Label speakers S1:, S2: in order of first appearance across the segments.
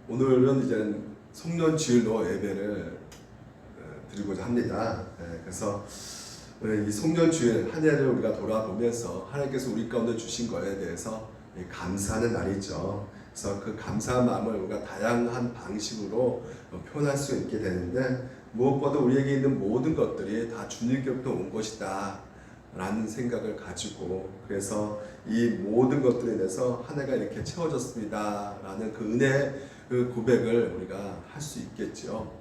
S1: 오늘은 이제 송년 주일로 예배를 드리고자 합니다. 그래서 이 송년 주일 한 해를 우리가 돌아보면서 하나님께서 우리 가운데 주신 것에 대해서 감사하는 날이죠. 그래서 그 감사한 마음을 우리가 다양한 방식으로 표현할 수 있게 되는데, 무엇보다 우리에게 있는 모든 것들이 다 주님께로부터 온 것이다 라는 생각을 가지고, 그래서 이 모든 것들에 대해서 한 해가 이렇게 채워졌습니다 라는 그 은혜의 그 고백을 우리가 할 수 있겠죠.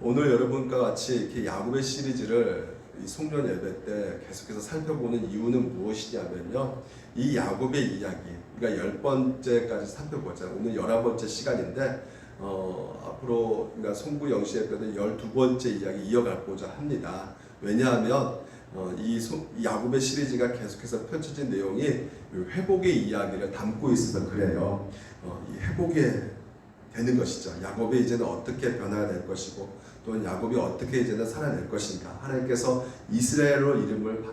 S1: 오늘 여러분과 같이 이렇게 야곱의 시리즈를 이 송년 예배 때 계속해서 살펴보는 이유는 무엇이냐면요, 이 야곱의 이야기, 우리가 10번째까지 살펴보자. 오늘 11번째 시간인데 앞으로 그러니까 송구 영시 예배 때 12번째 이야기 이어가고자 합니다. 왜냐하면 이 야곱의 시리즈가 계속해서 펼쳐진 내용이 회복의 이야기를 담고 있어서 그래요. 이 회복의 되는 것이죠. 야곱이 이제는 어떻게 변화가 될 것이고, 또는 야곱이 어떻게 이제는 살아낼 것인가. 하나님께서 이스라엘로 이름을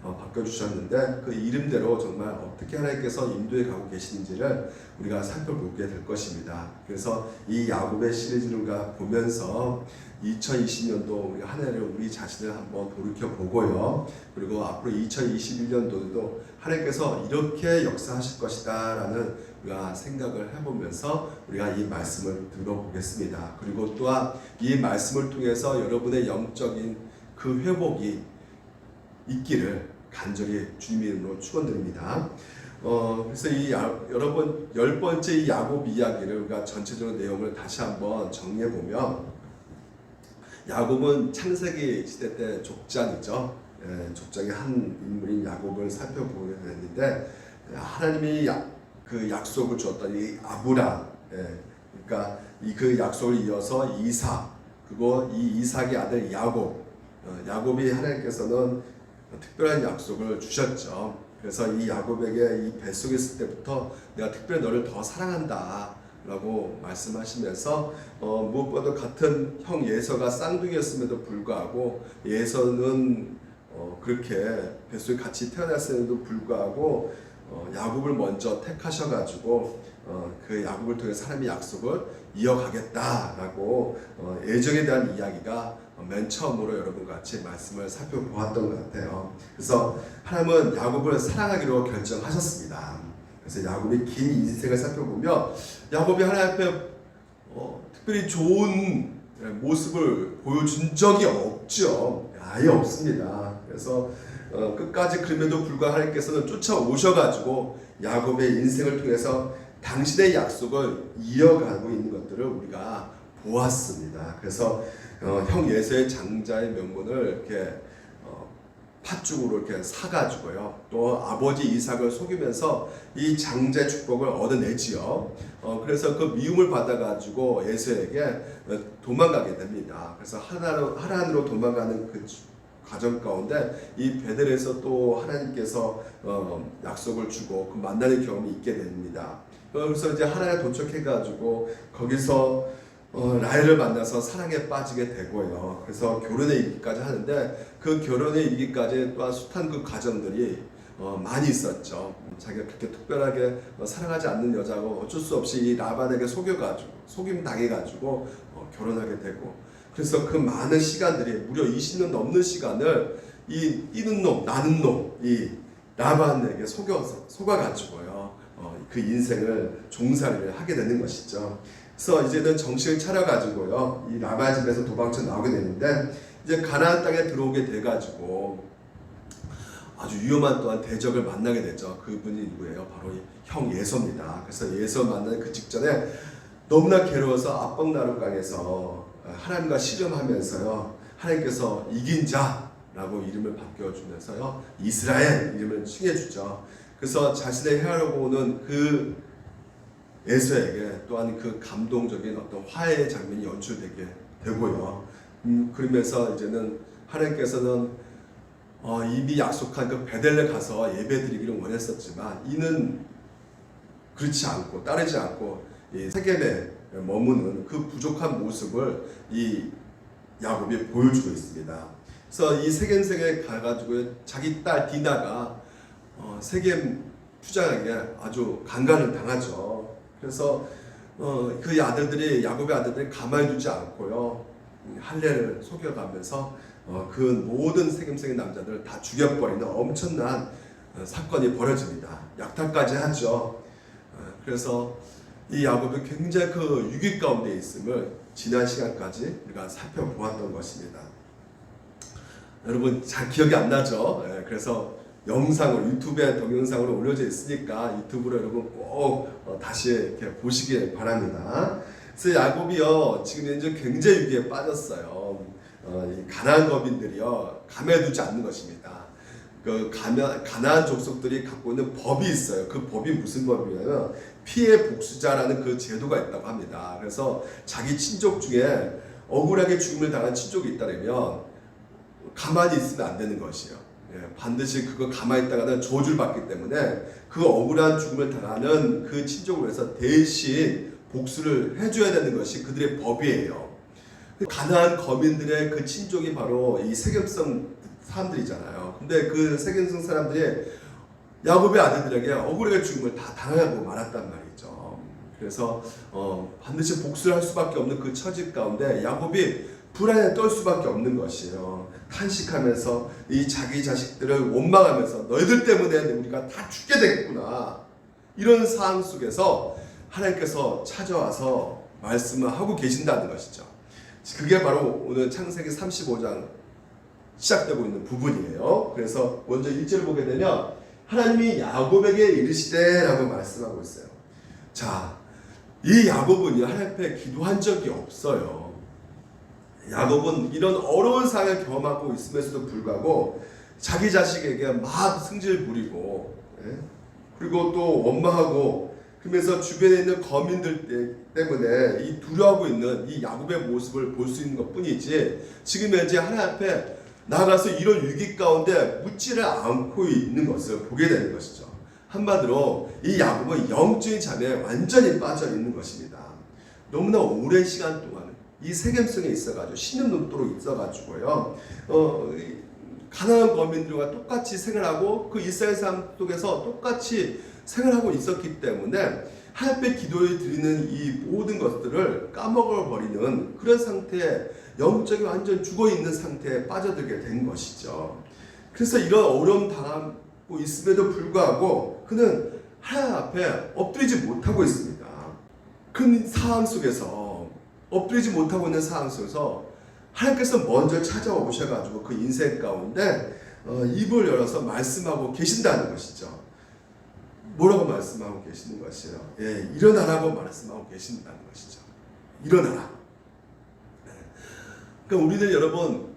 S1: 바꿔주셨는데 그 이름대로 정말 어떻게 하나님께서 인도해 가고 계시는지를 우리가 살펴보게 될 것입니다. 그래서 이 야곱의 시리즈를 우리가 보면서 2020년도 우리 한 해를 우리 자신을 한번 돌이켜 보고요. 그리고 앞으로 2021년도도 하나님께서 이렇게 역사하실 것이다 라는 우리가 생각을 해보면서 우리가 이 말씀을 들어보겠습니다. 그리고 또한 이 말씀을 통해서 여러분의 영적인 그 회복이 있기를 간절히 주님 이름으로 축원드립니다. 그래서 여러분 10번째 이 야곱 이야기를 우리가 전체적인 내용을 다시 한번 정리해 보면, 야곱은 창세기 시대 때 족장이죠. 족장의 한 인물인 야곱을 살펴보게 됐는데, 하나님이 그 약속을 주었던 이 아브람, 그러니까 그 약속을 이어서 이삭, 그리고 이 이삭의 아들 야곱, 야곱이 하나님께서는 특별한 약속을 주셨죠. 그래서 이 야곱에게 이 뱃속에 있을 때부터 내가 특별히 너를 더 사랑한다 라고 말씀하시면서 무엇보다 같은 형 예서가 쌍둥이였음에도 불구하고, 예서는 그렇게 뱃속에 같이 태어났음에도 불구하고 야곱을 먼저 택하셔가지고 그 야곱을 통해 하나님의 약속을 이어가겠다라고 애정에 대한 이야기가 맨 처음으로 여러분과 같이 말씀을 살펴보았던 것 같아요. 그래서 하나님은 야곱을 사랑하기로 결정하셨습니다. 그래서 야곱의 긴 인생을 살펴보며 야곱이 하나님 앞에 특별히 좋은 모습을 보여준 적이 없죠. 아예 없습니다. 그래서 끝까지 그럼에도 불구하고 하나님께서는 쫓아오셔가지고 야곱의 인생을 통해서 당신의 약속을 이어가고 있는 것들을 우리가 보았습니다. 그래서 형 예서의 장자의 명분을 이렇게 팥죽으로 이렇게 사가지고요, 또 아버지 이삭을 속이면서 이 장자의 축복을 얻어내지요. 그래서 그 미움을 받아가지고 예서에게 도망가게 됩니다. 그래서 하란으로 도망가는 그 과정 가운데 이 베델에서 또 하나님께서 약속을 주고 그 만나는 경험이 있게 됩니다. 그래서 이제 하란에 도착해가지고 거기서 라헬을 만나서 사랑에 빠지게 되고요. 그래서 결혼에 이르기까지 하는데, 그 결혼에 이르기까지 또한 숱한 그 과정들이 많이 있었죠. 자기가 그렇게 특별하게 사랑하지 않는 여자고 어쩔 수 없이 이 라반에게 속임 당해가지고 결혼하게 되고, 그래서 그 많은 시간들이 무려 20년 넘는 시간을 이는 놈 나는 놈 이 라반에게 속아가지고요 그 인생을 종살이를 하게 되는 것이죠. 그래서 이제는 정신을 차려가지고요 이 라반 집에서 도망쳐 나오게 되는데, 이제 가나안 땅에 들어오게 돼가지고 아주 위험한 또한 대적을 만나게 되죠. 그분이 누구예요? 바로 이 형 예서입니다. 그래서 예서 만나는 그 직전에 너무나 괴로워서 압박나룻강에서 하나님과 씨름하면서요 하나님께서 이긴 자라고 이름을 바뀌어주면서요 이스라엘 이름을 칭해주죠. 그래서 자신의 헤아려고 오는 그 예서에게 또한 그 감동적인 어떤 화해의 장면이 연출되게 되고요. 그러면서 이제는 하나님께서는 이미 약속한 그 베델레 가서 예배드리기를 원했었지만, 이는 그렇지 않고 따르지 않고 이 세겜에 머무는 그 부족한 모습을 이 야곱이 보여주고 있습니다. 그래서 이 세겜에 가가지고 자기 딸 디나가 세겜 투장에게 아주 강간을 당하죠. 그래서 그 아들들이 야곱의 아들들이 가만히 두지 않고요. 할례를 속여가면서 그 모든 세겜성의 남자들을 다 죽여버리는 엄청난 사건이 벌어집니다. 약탈까지 하죠. 그래서 이 야곱이 굉장히 그 위기 가운데 있음을 지난 시간까지 우리가 살펴보았던 것입니다. 여러분 잘 기억이 안 나죠? 그래서 영상으로 유튜브에 동영상으로 올려져 있으니까 유튜브로 여러분 꼭 다시 이렇게 보시길 바랍니다. 그래서 야곱이요 지금 현재 굉장히 위기에 빠졌어요. 가나안 거민들이요 가만두지 않는 것입니다. 그 가나안 족속들이 갖고 있는 법이 있어요. 그 법이 무슨 법이냐면 피해 복수자라는 그 제도가 있다고 합니다. 그래서 자기 친족 중에 억울하게 죽음을 당한 친족이 있다면 가만히 있으면 안 되는 것이에요. 반드시 그거 가만히 있다가는 저주를 받기 때문에 그 억울한 죽음을 당하는 그 친족을 위해서 대신 복수를 해줘야 되는 것이 그들의 법이에요. 가나안 거민들의 그 친족이 바로 이 세겜성 사람들이잖아요. 근데 그 세겜성 사람들이 야곱의 아들들에게 억울하게 죽음을 다 당하고 말았단 말이죠. 그래서 반드시 복수를 할 수밖에 없는 그 처지 가운데 야곱이 불안에 떨 수밖에 없는 것이에요. 탄식하면서 이 자기 자식들을 원망하면서 너희들 때문에 우리가 다 죽게 되겠구나. 이런 상황 속에서 하나님께서 찾아와서 말씀을 하고 계신다는 것이죠. 그게 바로 오늘 창세기 35장 시작되고 있는 부분이에요. 그래서 먼저 1절을 보게 되면 하나님이 야곱에게 이르시되 라고 말씀하고 있어요. 자, 이 야곱은 하나님 앞에 기도한 적이 없어요. 야곱은 이런 어려운 상황을 경험하고 있음에도 불구하고 자기 자식에게 막 승질 부리고 그리고 또 원망하고 그러면서 주변에 있는 거민들 때문에 이 두려워하고 있는 이 야곱의 모습을 볼 수 있는 것 뿐이지 지금 현재 하나님 앞에 나아가서 이런 위기 가운데 묻지를 않고 있는 것을 보게 되는 것이죠. 한마디로 이 야곱은 영적인 잠에 완전히 빠져 있는 것입니다. 너무나 오랜 시간 동안 이 세겜성에 있어가지고 신은 눈도로 있어가지고요. 가나안 거민들과 똑같이 생활하고 그 이스라엘 사람 속에서 똑같이 생활하고 있었기 때문에 하나님께 기도를 드리는 이 모든 것들을 까먹어 버리는 그런 상태에 영적이 완전 죽어있는 상태에 빠져들게 된 것이죠. 그래서 이런 어려움 당하고 있음에도 불구하고 그는 하나님 앞에 엎드리지 못하고 있습니다. 그 상황 속에서 엎드리지 못하고 있는 상황 속에서 하나님께서 먼저 찾아오셔가지고 그 인생 가운데 입을 열어서 말씀하고 계신다는 것이죠. 뭐라고 말씀하고 계시는 것이에요? 일어나라고 말씀하고 계신다는 것이죠. 일어나라. 그러니까 우리는 여러분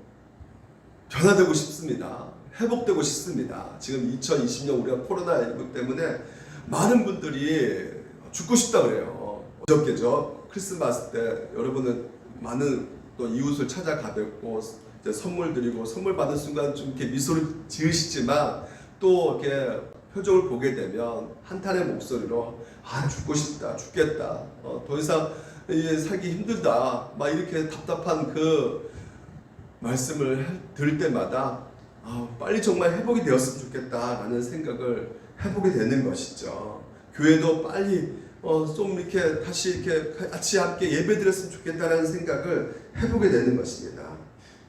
S1: 변화되고 싶습니다. 회복되고 싶습니다. 지금 2020년 우리가 코로나19 때문에 많은 분들이 죽고 싶다 그래요. 어저께죠. 크리스마스 때 여러분은 많은 또 이웃을 찾아가 뵙고 선물 드리고 선물 받은 순간 좀 이렇게 미소를 지으시지만 또 이렇게 표정을 보게 되면 한탄의 목소리로 죽고 싶다, 죽겠다, 더 이상 살기 힘들다, 막 이렇게 답답한 그 말씀을 들을 때마다 빨리 정말 회복이 되었으면 좋겠다라는 생각을 해보게 되는 것이죠. 교회도 빨리 좀 이렇게 다시 이렇게 같이 함께 예배드렸으면 좋겠다라는 생각을 해보게 되는 것입니다.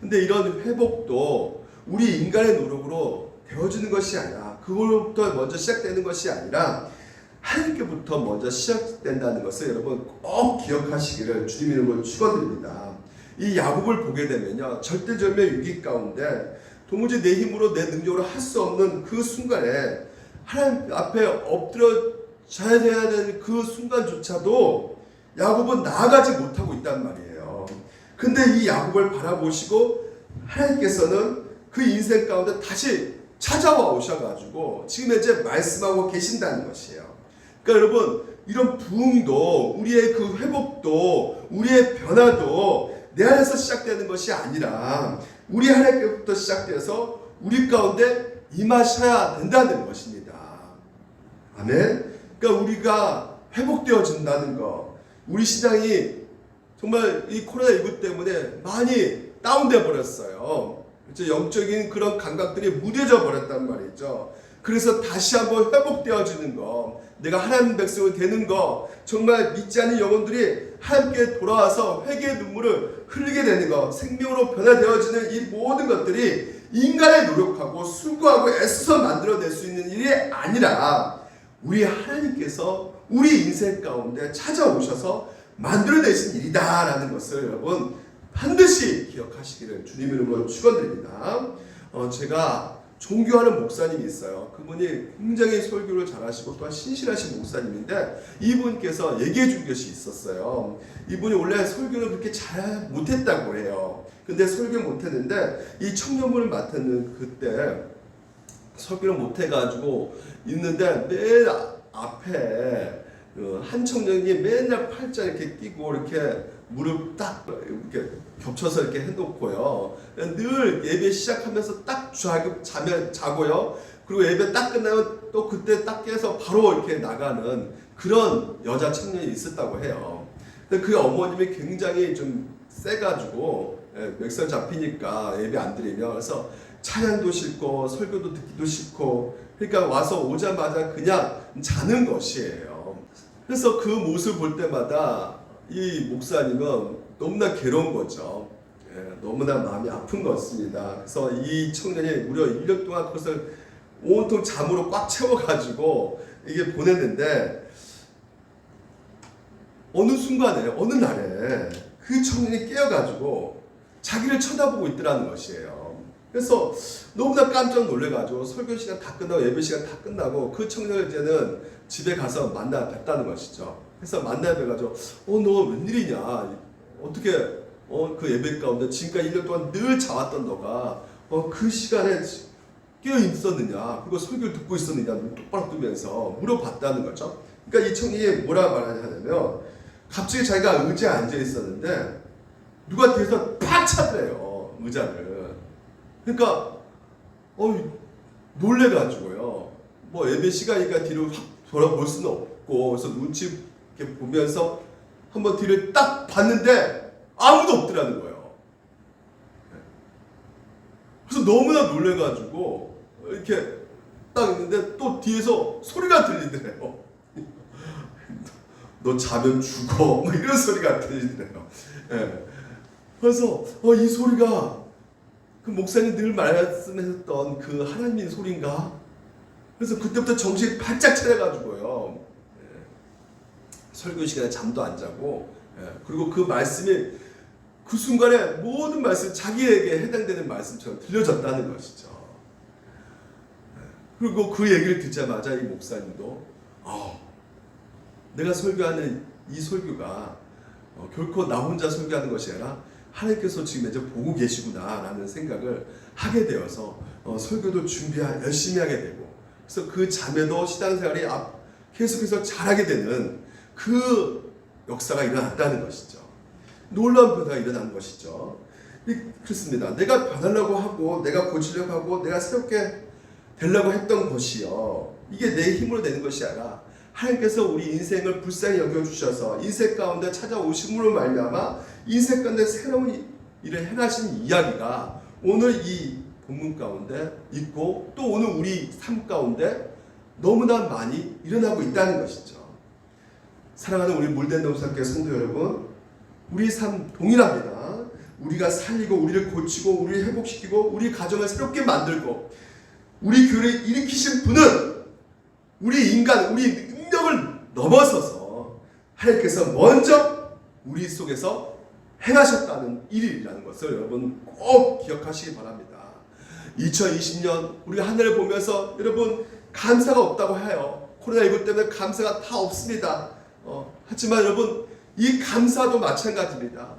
S1: 근데 이런 회복도 우리 인간의 노력으로 되어지는 것이 아니라 그걸부터 먼저 시작되는 것이 아니라 하나님께부터 먼저 시작된다는 것을 여러분 꼭 기억하시기를 주님 이름으로 축원드립니다. 이 야곱을 보게 되면요 절대절명의 위기 가운데 도무지 내 힘으로 내 능력으로 할 수 없는 그 순간에 하나님 앞에 엎드려져야 되는 그 순간조차도 야곱은 나아가지 못하고 있단 말이에요. 근데 이 야곱을 바라보시고 하나님께서는 그 인생 가운데 다시 찾아와 오셔가지고 지금 현재 말씀하고 계신다는 것이에요. 그러니까 여러분 이런 부흥도 우리의 그 회복도 우리의 변화도 내 안에서 시작되는 것이 아니라 우리 하나님께부터 시작돼서 우리 가운데 임하셔야 된다는 것입니다. 아멘. 그러니까 우리가 회복되어진다는 것, 우리 신앙이 정말 이 코로나19 때문에 많이 다운돼 버렸어요. 그렇죠? 영적인 그런 감각들이 무뎌져 버렸단 말이죠. 그래서 다시 한번 회복되어지는 거, 내가 하나님 백성이 되는 거, 정말 믿지 않는 영혼들이 함께 돌아와서 회개의 눈물을 흘리게 되는 거, 생명으로 변화되어지는 이 모든 것들이 인간의 노력하고 수고하고 애써서 만들어낼 수 있는 일이 아니라 우리 하나님께서 우리 인생 가운데 찾아오셔서 만들어내신 일이다라는 것을 여러분 반드시 기억하시기를 주님 이름으로 축원드립니다. 제가 존경하는 목사님이 있어요. 그분이 굉장히 설교를 잘하시고 또한 신실하신 목사님인데 이분께서 얘기해 준 것이 있었어요. 이분이 원래 설교를 그렇게 잘 못했다고 해요. 근데 설교 못했는데 이 청년부를 맡았는 그때 설교를 못해가지고 있는데 맨 앞에 한 청년이 맨날 팔자 이렇게 끼고 이렇게 무릎 딱 이렇게 겹쳐서 이렇게 해놓고요. 늘 예배 시작하면서 딱 자고요. 그리고 예배 딱 끝나면 또 그때 딱 깨서 바로 이렇게 나가는 그런 여자 청년이 있었다고 해요. 근데 그 어머님이 굉장히 좀 세가지고 멱살 잡히니까 예배 안 드리면 그래서 찬양도 싫고 설교도 듣기도 싫고 그러니까 와서 오자마자 그냥 자는 것이에요. 그래서 그 모습을 볼 때마다 이 목사님은 너무나 괴로운 거죠. 너무나 마음이 아픈 것입니다. 그래서 이 청년이 무려 1년 동안 그것을 온통 잠으로 꽉 채워가지고 이게 보냈는데 어느 순간에 어느 날에 그 청년이 깨어가지고 자기를 쳐다보고 있더라는 것이에요. 그래서 너무나 깜짝 놀래가지고 설교 시간 다 끝나고 예배 시간 다 끝나고 그 청년을 이제는 집에 가서 만나 뵀다는 것이죠. 그래서 만나 뵈가지고 너 웬일이냐, 어떻게 그 예배 가운데 지금까지 1년 동안 늘 자왔던 너가 그 시간에 깨어 있었느냐, 그리고 설교를 듣고 있었느냐 똑바로 뜨면서 물어봤다는 거죠. 그러니까 이 청년이 뭐라 말하냐면 갑자기 자기가 의자에 앉아 있었는데 누가 뒤에서 팍 차더래요, 의자를. 그러니까 놀래가지고요. 뭐 예배 시간이니까 뒤로 확 돌아볼 수는 없고 그래서 눈치 이렇게 보면서 한번 뒤를 딱 봤는데 아무도 없더라는 거예요. 그래서 너무나 놀래가지고 이렇게 딱 있는데 또 뒤에서 소리가 들리더래요. 너 자면 죽어, 뭐 이런 소리가 들리더래요. 그래서 이 소리가 그 목사님 늘 말씀하셨던 그 하나님의 소리인가? 그래서 그때부터 정신이 바짝 차려가지고요. 설교 시간에 잠도 안 자고, 그리고 그 말씀이 그 순간에 모든 말씀 자기에게 해당되는 말씀처럼 들려졌다는 것이죠. 그리고 그 얘기를 듣자마자 이 목사님도 내가 설교하는 이 설교가 결코 나 혼자 설교하는 것이 아니라 하나님께서 지금 이제 보고 계시구나라는 생각을 하게 되어서 설교도 열심히 하게 되고, 그래서 그 자매도 신앙생활이 계속해서 잘하게 되는 그 역사가 일어났다는 것이죠. 놀라운 변화가 일어난 것이죠. 그렇습니다. 내가 변하려고 하고 내가 고치려고 하고 내가 새롭게 되려고 했던 것이요, 이게 내 힘으로 되는 것이 아니라 하나님께서 우리 인생을 불쌍히 여겨주셔서 인생 가운데 찾아오심으로 말미암아 인생 가운데 새로운 일을 행하신 이야기가 오늘 이 본문 가운데 있고 또 오늘 우리 삶 가운데 너무나 많이 일어나고 있다는 것이죠. 사랑하는 우리 물된 동산교회 성도 여러분, 우리 삶 동일합니다. 우리가 살리고 우리를 고치고 우리를 회복시키고 우리 가정을 새롭게 만들고 우리 교회를 일으키신 분은 우리 인간, 우리 능력을 넘어서서 하나님께서 먼저 우리 속에서 행하셨다는 일이라는 것을 여러분 꼭 기억하시기 바랍니다. 2020년 우리가 한 해를 보면서 여러분 감사가 없다고 해요. 코로나19 때문에 감사가 다 없습니다. 하지만 여러분 이 감사도 마찬가지입니다.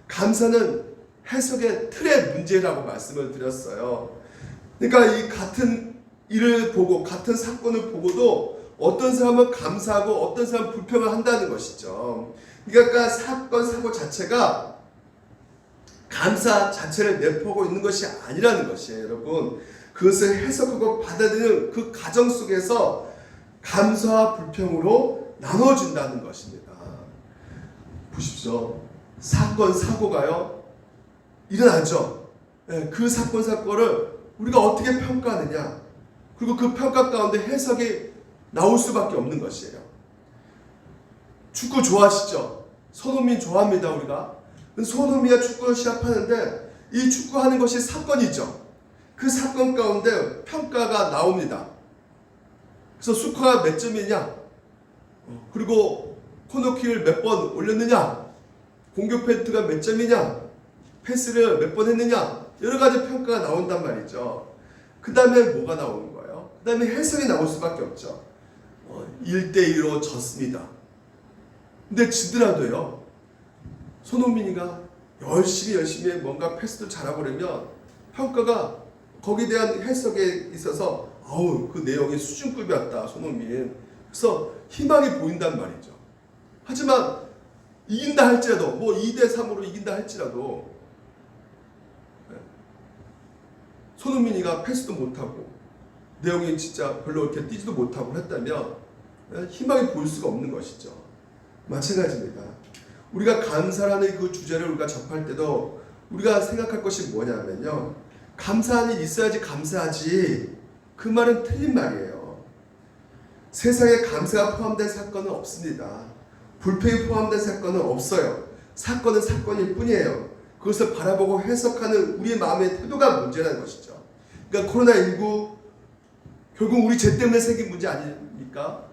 S1: 감사는 해석의 틀의 문제라고 말씀을 드렸어요. 그러니까 이 같은 일을 보고 같은 사건을 보고도 어떤 사람은 감사하고 어떤 사람은 불평을 한다는 것이죠. 그러니까 사건 사고 자체가 감사 자체를 내포하고 있는 것이 아니라는 것이에요. 여러분 그것을 해석하고 받아들이는 그 과정 속에서 감사와 불평으로 나눠진다는 것입니다. 보십시오. 사건 사고가요 일어나죠. 그 사건을 우리가 어떻게 평가하느냐, 그리고 그 평가 가운데 해석이 나올 수밖에 없는 것이에요. 축구 좋아하시죠? 손흥민 좋아합니다. 우리가 손흥민과 축구 시합하는데 이 축구하는 것이 사건이죠. 그 사건 가운데 평가가 나옵니다. 그래서 스코어가 몇 점이냐, 그리고 코너킥을 몇 번 올렸느냐, 공격 페인트가 몇 점이냐, 패스를 몇 번 했느냐, 여러 가지 평가가 나온단 말이죠. 그 다음에 뭐가 나오는 거예요? 그 다음에 해석이 나올 수밖에 없죠. 1대2로 졌습니다. 근데 지더라도요, 손흥민이가 열심히 뭔가 패스도 잘하고 그러면 평가가 거기에 대한 해석에 있어서 그 내용이 수준급이었다, 손흥민. 그래서 희망이 보인단 말이죠. 하지만 이긴다 할지라도, 2대3으로 이긴다 할지라도 손흥민이가 패스도 못하고 내용이 진짜 별로 이렇게 뛰지도 못하고 했다면 희망이 보일 수가 없는 것이죠. 마찬가지입니다. 우리가 감사라는 그 주제를 우리가 접할 때도 우리가 생각할 것이 뭐냐면요, 감사한 일 있어야지 감사하지, 그 말은 틀린 말이에요. 세상에 감사가 포함된 사건은 없습니다. 불평이 포함된 사건은 없어요. 사건은 사건일 뿐이에요. 그것을 바라보고 해석하는 우리의 마음의 태도가 문제라는 것이죠. 그러니까 코로나19 결국 우리 죄 때문에 생긴 문제 아닙니까?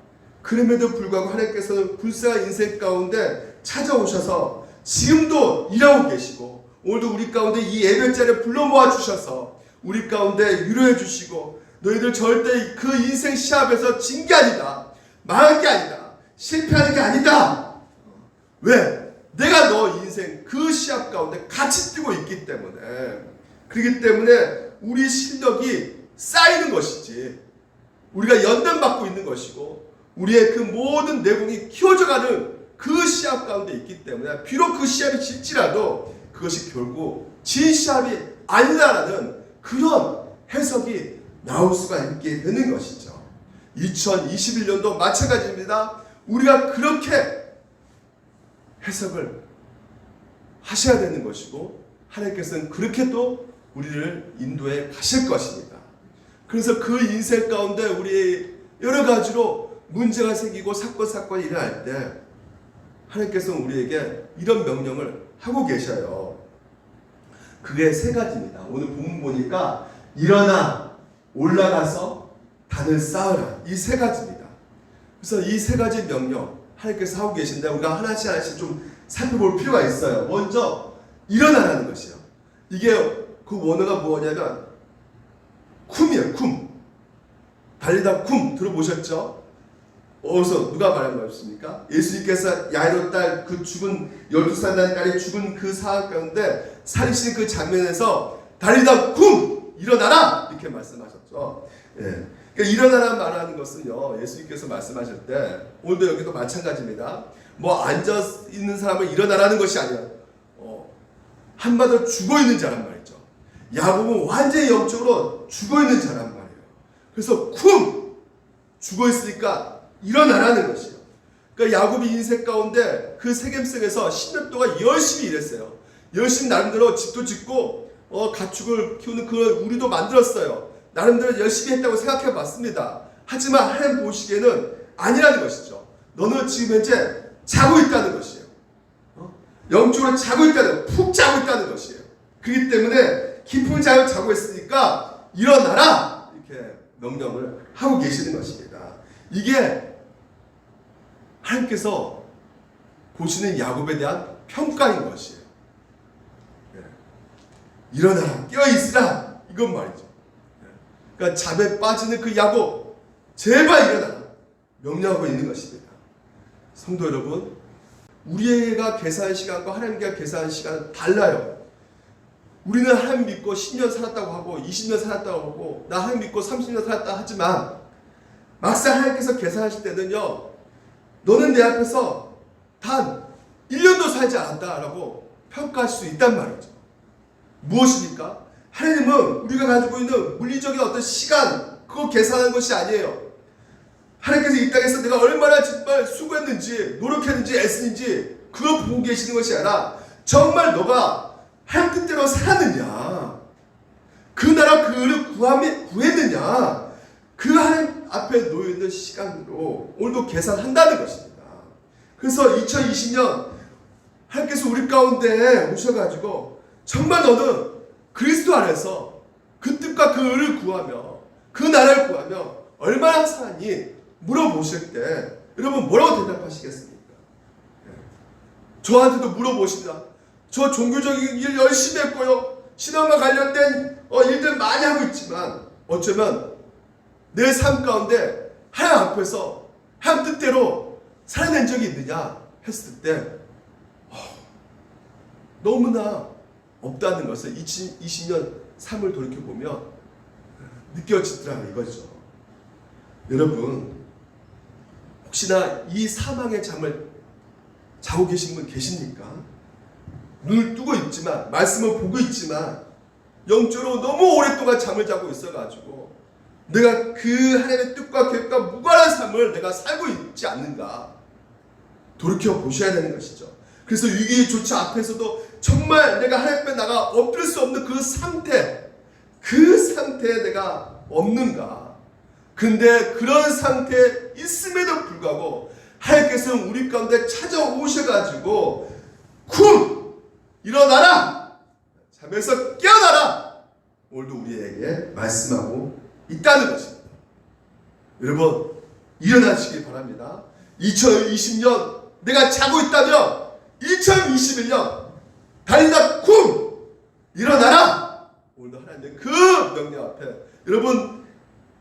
S1: 그럼에도 불구하고 하나님께서는 불쌍한 인생 가운데 찾아오셔서 지금도 일하고 계시고, 오늘도 우리 가운데 이 예배자리에 불러 모아 주셔서 우리 가운데 위로해 주시고, 너희들 절대 그 인생 시합에서 진 게 아니다, 망한 게 아니다, 실패하는 게 아니다. 왜? 내가 너 인생 그 시합 가운데 같이 뛰고 있기 때문에. 그렇기 때문에 우리 실력이 쌓이는 것이지, 우리가 연단받고 있는 것이고, 우리의 그 모든 내공이 키워져가는 그 시합 가운데 있기 때문에, 비록 그 시합이 질지라도 그것이 결국 진 시합이 아니다라는 그런 해석이 나올 수가 있게 되는 것이죠. 2021년도 마찬가지입니다. 우리가 그렇게 해석을 하셔야 되는 것이고, 하나님께서는 그렇게 또 우리를 인도해 가실 것입니다. 그래서 그 인생 가운데 우리 여러 가지로 문제가 생기고 사건이 일어날 때 하나님께서는 우리에게 이런 명령을 하고 계셔요. 그게 세 가지입니다. 오늘 본문 보니까 일어나 올라가서 단을 쌓으라, 이 세 가지입니다. 그래서 이 세 가지 명령 하나님께서 하고 계신데 우리가 하나씩 좀 살펴볼 필요가 있어요. 먼저 일어나라는 것이요. 이게 그 원어가 뭐냐면 쿰이에요. 쿰. 달리다 쿰 들어보셨죠? 어디서 누가 말한 거였습니까? 예수님께서 야이로 딸, 그 죽은 12살 난 딸이 죽은 그 상황 가운데 살리신 그 장면에서 달리다 쿰! 일어나라! 이렇게 말씀하셨죠. 예. 그러니까 일어나라 말하는 것은요, 예수님께서 말씀하실 때 오늘도 여기도 마찬가지입니다. 앉아 있는 사람을 일어나라는 것이 아니라 한마디로 죽어 있는 자란 말이죠. 야곱은 완전히 영적으로 죽어 있는 자란 말이에요. 그래서 쿰! 죽어 있으니까 일어나라는 것이에요. 그러니까 야곱이 인생 가운데 그 세겜 속에서 10년 동안 열심히 일했어요. 열심히 나름대로 집도 짓고 가축을 키우는 그 우리도 만들었어요. 나름대로 열심히 했다고 생각해 봤습니다. 하지만 하나님 보시기에는 아니라는 것이죠. 너는 지금 현재 자고 있다는 것이에요. 영적으로 자고 있다는, 푹 자고 있다는 것이에요. 그렇기 때문에 깊은 잠을 자고 있으니까 일어나라! 이렇게 명령을 하고 계시는 것입니다. 이게 하나님께서 보시는 야곱에 대한 평가인 것이에요. 일어나라, 깨어있으라, 이건 말이죠. 그러니까 잠에 빠지는 그 야곱, 제발 일어나라 명령하고 있는 것입니다. 성도 여러분, 우리가 계산한 시간과 하나님과 계산한 시간은 달라요. 우리는 하나님 믿고 10년 살았다고 하고 20년 살았다고 하고 나 하나님 믿고 30년 살았다 하지만 막상 하나님께서 계산하실 때는요, 너는 내 앞에서 단 1년도 살지 않았다라고 평가할 수 있단 말이죠. 무엇입니까? 하나님은 우리가 가지고 있는 물리적인 어떤 시간, 그거 계산하는 것이 아니에요. 하나님께서 이 땅에서 내가 얼마나 정말 수고했는지, 노력했는지, 애쓰는지 그걸 보고 계시는 것이 아니라 정말 너가 하나님 뜻대로 살았느냐, 그 나라 그 의를 구했느냐, 그 하나님 앞에 놓여있는 시간으로 오늘도 계산한다는 것입니다. 그래서 2020년 하나님께서 우리 가운데 오셔가지고 정말 너는 그리스도 안에서 그 뜻과 그 의를 구하며 그 나라를 구하며 얼마나 사니 물어보실 때 여러분 뭐라고 대답하시겠습니까? 저한테도 물어보십니다. 저 종교적인 일 열심히 했고요, 신앙과 관련된 일들 많이 하고 있지만 어쩌면 내 삶 가운데 하나님 앞에서 하나님 뜻대로 살아낸 적이 있느냐 했을 때 너무나 없다는 것을 2020년 삶을 돌이켜보면 느껴지더라 이거죠. 여러분 혹시나 이 사망의 잠을 자고 계신 분 계십니까? 눈을 뜨고 있지만 말씀을 보고 있지만 영적으로 너무 오랫동안 잠을 자고 있어가지고 내가 그 하나님의 뜻과 계획과 무관한 삶을 내가 살고 있지 않는가 돌이켜 보셔야 되는 것이죠. 그래서 위기 조치 앞에서도 정말 내가 하나님 앞에 나가 엎드릴 수 없는 그 상태에 내가 없는가. 근데 그런 상태에 있음에도 불구하고 하나님께서는 우리 가운데 찾아오셔가지고 쿵! 일어나라! 잠에서 깨어나라! 오늘도 우리에게 말씀하고 있다는 것입니다. 여러분 일어나시기 바랍니다. 2020년 내가 자고 있다면 2021년 달리다 쿵! 일어나라! 오늘도 하나님의 그 명령 앞에 여러분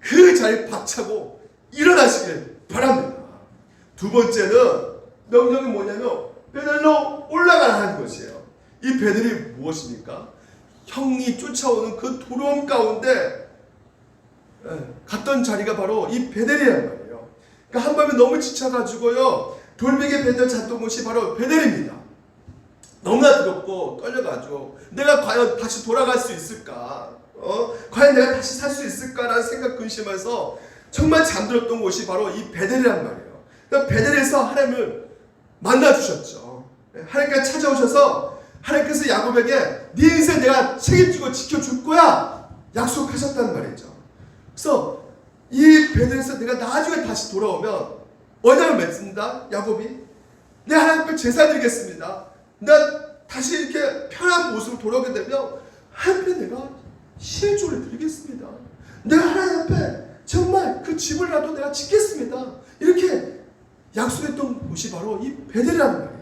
S1: 그 자리에 박차고 일어나시길 바랍니다. 두 번째는 명령이 뭐냐면 베델로 올라가라는 것이에요. 이 베델이 무엇입니까? 형이 쫓아오는 그 두려움 가운데 갔던 자리가 바로 이 베델이란 말이에요. 그러니까 한밤에 너무 지쳐가지고요 돌멩이에 베델 잤던 곳이 바로 베델입니다. 너무나 두렵고 떨려가지고 내가 과연 다시 돌아갈 수 있을까? 과연 내가 다시 살 수 있을까라는 생각 근심해서 정말 잠들었던 곳이 바로 이 베델이란 말이에요. 그러니까 베델에서 하나님을 만나주셨죠. 하나님께서 찾아오셔서 하나님께서 야곱에게 네 인생 내가 책임지고 지켜줄 거야 약속하셨단 말이죠. 그래서 이 베델에서 내가 나중에 다시 돌아오면 언약을 맺습니다. 야곱이 내가 하나님 앞에 제사 드리겠습니다. 나 다시 이렇게 편한 모습으로 돌아오게 되면 하나님 앞에 내가 시혜조를 드리겠습니다. 내가 하나님 앞에 정말 그 집을라도 내가 짓겠습니다. 이렇게 약속했던 곳이 바로 이 베델이란 말이에요.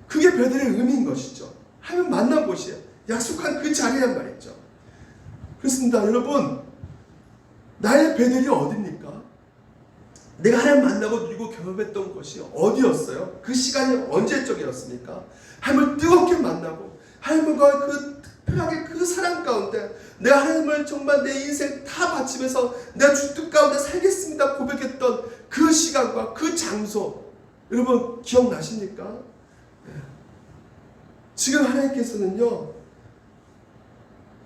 S1: 그게 베델의 의미인 것이죠. 하나님 만난 곳이에요. 약속한 그 자리란 말이죠. 그렇습니다. 여러분 나의 베델이 어디입니까? 내가 하나님 만나고 누리고 경험했던 것이 어디였어요? 그 시간이 언제적이었습니까? 하나님을 뜨겁게 만나고 하나님과 그 특별하게 그 사랑 가운데 내가 하나님을 정말 내 인생 다 바치면서 내가 주 뜻 가운데 살겠습니다 고백했던 그 시간과 그 장소 여러분 기억나십니까? 지금 하나님께서는요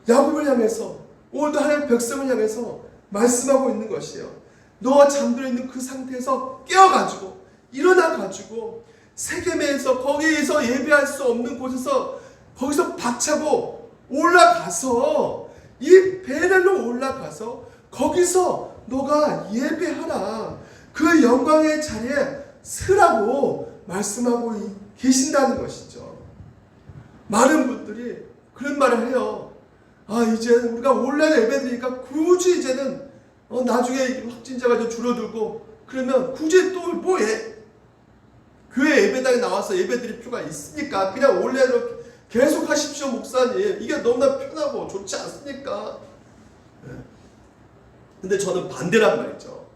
S1: 야곱을 향해서 오늘도 하나님 백성을 향해서 말씀하고 있는 것이에요. 너와 잠들어 있는 그 상태에서 깨어가지고 일어나가지고 세겜에서 거기에서 예배할 수 없는 곳에서 거기서 박차고 올라가서 이 베델로 올라가서 거기서 너가 예배하라. 그 영광의 자리에 서라고 말씀하고 계신다는 것이죠. 많은 분들이 그런 말을 해요. 이제 우리가 온라인 예배드리니까 굳이 이제는 나중에 확진자가 좀 줄어들고 그러면 굳이 또 뭐 교회 예배당에 나와서 예배드릴 필요가 있으니까 그냥 온라인으로 계속 하십시오 목사님. 이게 너무나 편하고 좋지 않습니까? 근데 저는 반대란 말이죠.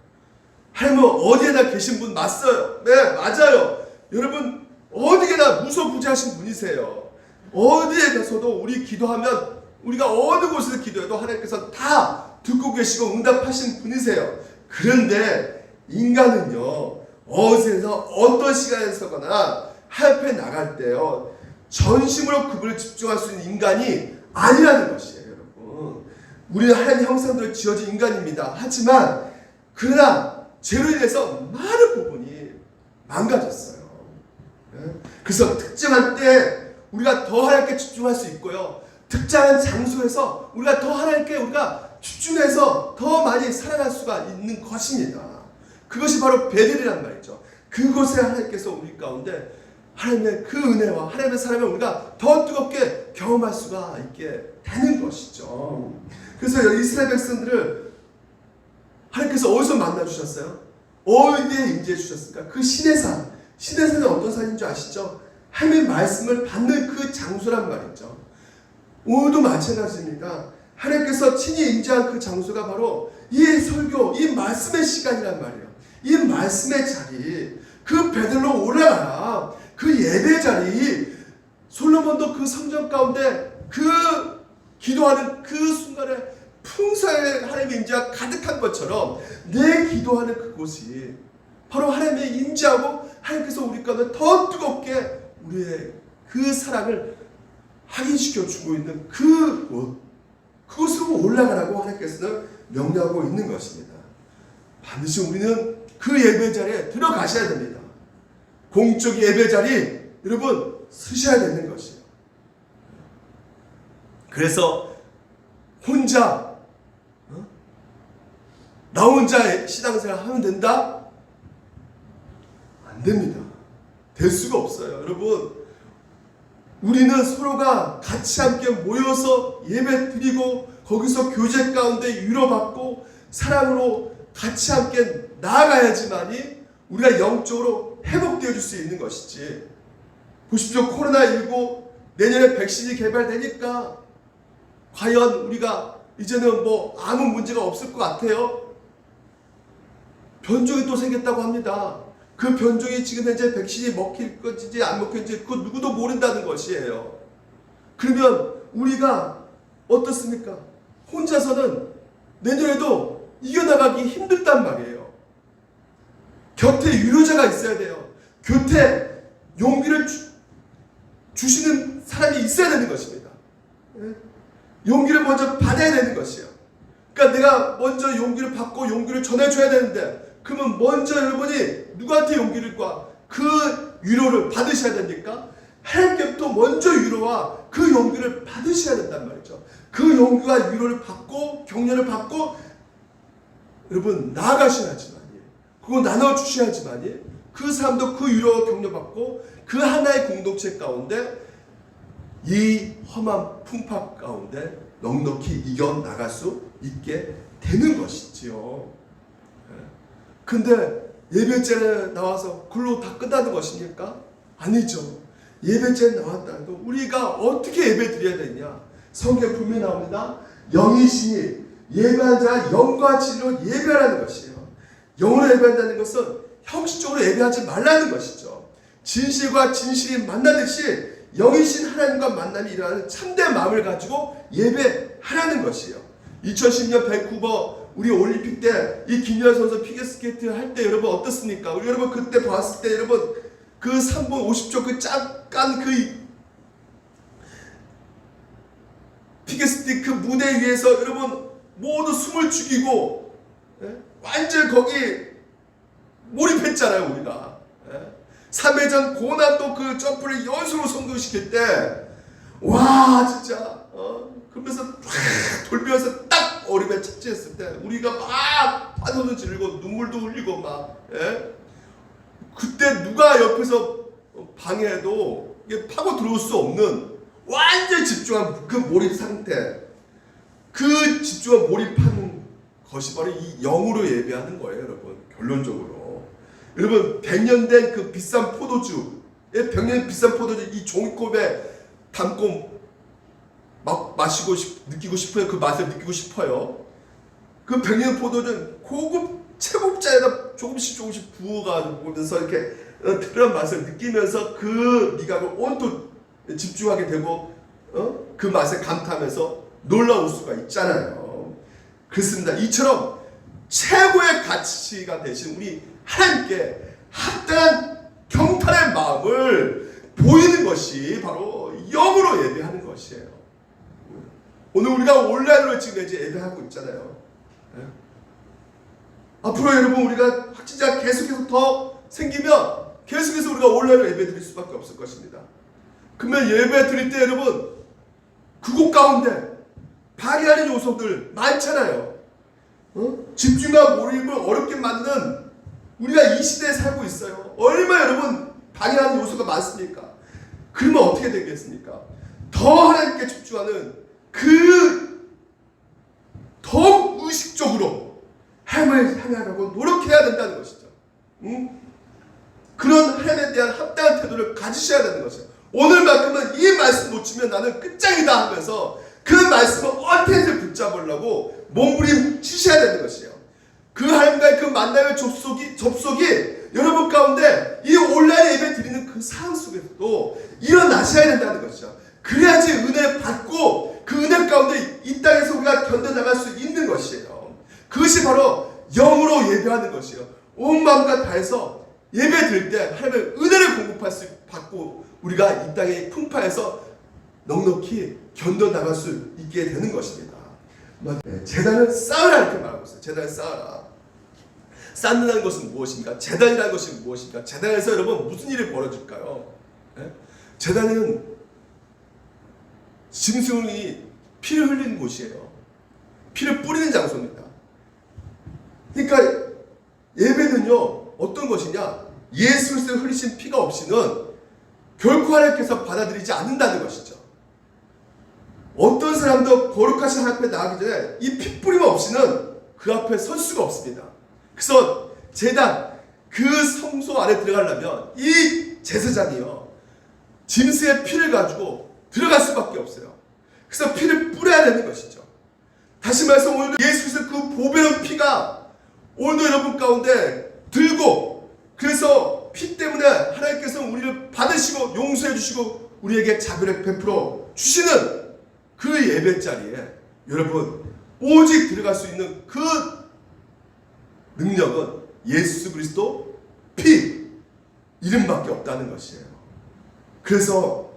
S1: 하나님은 어디에나 계신 분 맞어요. 네 맞아요. 여러분 어디에나 무소부지하신 분이세요. 어디에 가서도 우리 기도하면 우리가 어느 곳에서 기도해도 하나님께서 다 듣고 계시고 응답하신 분이세요. 그런데 인간은요 어디에서 어떤 시간에서거나 하나님 앞에 나갈 때요 전심으로 그분을 집중할 수 있는 인간이 아니라는 것이에요. 여러분 우리는 하나님 형상대로 지어진 인간입니다. 하지만 그러나 죄로 인해서 많은 부분이 망가졌어요. 그래서 특정한 때 우리가 더 하나님께 집중할 수 있고요 특정한 장소에서 우리가 더 하나님께 우리가 집중해서 더 많이 사랑할 수가 있는 것입니다. 그것이 바로 베들이란 말이죠. 그곳에 하나님께서 우리 가운데 하나님의 그 은혜와 하나님의 사랑을 우리가 더 뜨겁게 경험할 수가 있게 되는 것이죠. 그래서 이스라엘 백성들을 하나님께서 어디서 만나주셨어요? 어디에 임재해 주셨습니까? 그 시내산. 시내산은 어떤 산인 줄 아시죠? 하나님의 말씀을 받는 그 장소란 말이죠. 오늘도 마찬가지입니다. 하나님께서 친히 임재한 그 장소가 바로 이 설교, 이 말씀의 시간이란 말이에요. 이 말씀의 자리, 그 베들로 올라가라. 그 예배 자리, 솔로몬도 그 성전 가운데 그 기도하는 그 순간에 풍성의 하나님의 임재가 가득한 것처럼 내 기도하는 그곳이 바로 하나님의 임재하고 하나님께서 우리 가운데 더 뜨겁게 우리의 그 사랑을 확인시켜 주고 있는 그곳으로 올라가라고 하나님께서는 명령하고 있는 것입니다. 반드시 우리는 그 예배 자리에 들어가셔야 됩니다. 공적 예배 자리 여러분 쓰셔야 되는 것이에요. 그래서 혼자 나 혼자 신앙생활 하면 된다? 안 됩니다. 될 수가 없어요. 여러분 우리는 서로가 같이 함께 모여서 예배 드리고 거기서 교제 가운데 위로받고 사랑으로 같이 함께 나아가야지만이 우리가 영적으로 회복되어 줄 수 있는 것이지. 보십시오. 코로나19 내년에 백신이 개발되니까 과연 우리가 이제는 뭐 아무 문제가 없을 것 같아요. 변종이 또 생겼다고 합니다. 그 변종이 지금 현재 백신이 먹힐 건지 안 먹힐지 그거 누구도 모른다는 것이에요. 그러면 우리가 어떻습니까? 혼자서는 내년에도 이겨나가기 힘들단 말이에요. 곁에 유료자가 있어야 돼요. 곁에 용기를 주시는 사람이 있어야 되는 것입니다. 용기를 먼저 받아야 되는 것이에요. 그러니까 내가 먼저 용기를 받고 용기를 전해줘야 되는데 그러면 먼저 여러분이 누구한테 용기를 그 위로를 받으셔야 됩니까? 하나님께부터 먼저 위로와 그 용기를 받으셔야 된단 말이죠. 그 용기와 위로를 받고 격려를 받고 여러분 나아가셔야지만이 그거 나눠주셔야지만이 그 사람도 그 위로와 격려받고 그 하나의 공동체 가운데 이 험한 풍파 가운데 넉넉히 이겨나갈 수 있게 되는 것이지요. 근데 예배자에 나와서 글로 다 끝나는 것입니까? 아니죠. 예배자에 나왔다 해도 우리가 어떻게 예배 드려야 되냐? 성경에 분명히 나옵니다. 영이시니 예배한 자가 영과 진리로 예배하라는 것이에요. 영으로 예배한다는 것은 형식적으로 예배하지 말라는 것이죠. 진실과 진실이 만나듯이 영이신 하나님과 만남이 일어나는 참된 마음을 가지고 예배하라는 것이에요. 2010년 밴쿠버 우리 올림픽 때 이 김연아 선수 피겨스케이트 할 때 여러분 어떻습니까? 우리 여러분 그때 봤을 때 여러분 그 3분 50초 그 잠깐 그 피겨스케이트 그 무대 위에서 여러분 모두 숨을 죽이고 완전 거기 몰입했잖아요 우리가. 3회전 고난도 그 점프를 연속으로 성공시킬 때 와 진짜 그러면서 쫙 돌면서 딱 어림에 착지했을 때 우리가 막 환호도 지르고 눈물도 흘리고 막 그때 누가 옆에서 방해해도 이게 파고 들어올 수 없는 완전 집중한 그 몰입 상태, 그 집중한 몰입하는 것이 바로 이 영으로 예배하는 거예요 여러분. 결론적으로 여러분 100년 된 그 비싼 포도주 100년 비싼 포도주 이 종이컵에 담고 막 마시고 느끼고 싶어요. 그 맛을 느끼고 싶어요. 그 100년 포도주는 고급 채국자에다 조금씩 부어가면서 이렇게 그런 맛을 느끼면서 그 미각을 온통 집중하게 되고 그 맛에 감탄하면서 놀라울 수가 있잖아요. 그렇습니다. 이처럼 최고의 가치가 되신 우리 하나님께 합당한 경탄의 마음을 보이는 것이 바로 영으로 예배하는 것이에요. 오늘 우리가 온라인으로 지금 이제 예배하고 있잖아요. 앞으로 여러분 우리가 확진자 계속해서 더 생기면 계속해서 우리가 온라인으로 예배 드릴 수밖에 없을 것입니다. 그러면 예배 드릴 때 여러분 그곳 가운데 방해하는 요소들 많잖아요. 집중과 몰입을 어렵게 만드는 우리가 이 시대에 살고 있어요. 얼마나 여러분 방해하는 요소가 많습니까? 그러면 어떻게 되겠습니까? 더 하나님께 집중하는 더욱 의식적으로 하나님을 향하려고 노력해야 된다는 것이죠. 그런 하나님에 대한 합당한 태도를 가지셔야 되는 것이죠. 오늘만큼은 이 말씀 놓치면 나는 끝장이다 하면서 그 말씀을 어떻게든 붙잡으려고 몸부림치셔야 되는 것이에요. 그 하나님과의 그 만남의 접속이 여러분 가운데 이 온라인 예배 드리는 그 상황 속에서도 일어나셔야 된다는 것이죠. 그래야지 은혜를 받고 그 은혜 가운데 이 땅에서 우리가 견뎌나갈 수 있는 것이에요. 그것이 바로 영으로 예배하는 것이에요. 온 마음과 다해서 예배 드릴 때 하나님의 은혜를 공급할 수 받고 우리가 이 땅의 풍파에서 넉넉히 견뎌나갈 수 있게 되는 것입니다. 재단을 쌓으라 이렇게 말하고 있어요. 재단을 쌓으라. 쌓는다는 것은 무엇입니까? 재단이라는 것이 무엇입니까? 재단에서 여러분 무슨 일이 벌어질까요? 재단은 짐승이 피를 흘리는 곳이에요. 피를 뿌리는 장소입니다. 그러니까 예배는요 어떤 것이냐? 예수 그리스도의 흘리신 피가 없이는 결코 하나님께서 받아들이지 않는다는 것이죠. 어떤 사람도 거룩하신 하나님 앞에 나가기 전에 이 피 뿌림 없이는 그 앞에 설 수가 없습니다. 그래서 제단 그 성소 안에 들어가려면 이 제사장이요 짐승의 피를 가지고 들어갈 수밖에 없어요. 그래서 피를 뿌려야 되는 것이죠. 다시 말해서 오늘도 예수께서 그 보배로운 피가 오늘도 여러분 가운데 들고 그래서 피 때문에 하나님께서 우리를 받으시고 용서해 주시고 우리에게 자비를 베풀어 주시는 그 예배 자리에 여러분 오직 들어갈 수 있는 그 능력은 예수 그리스도 피 이름밖에 없다는 것이에요. 그래서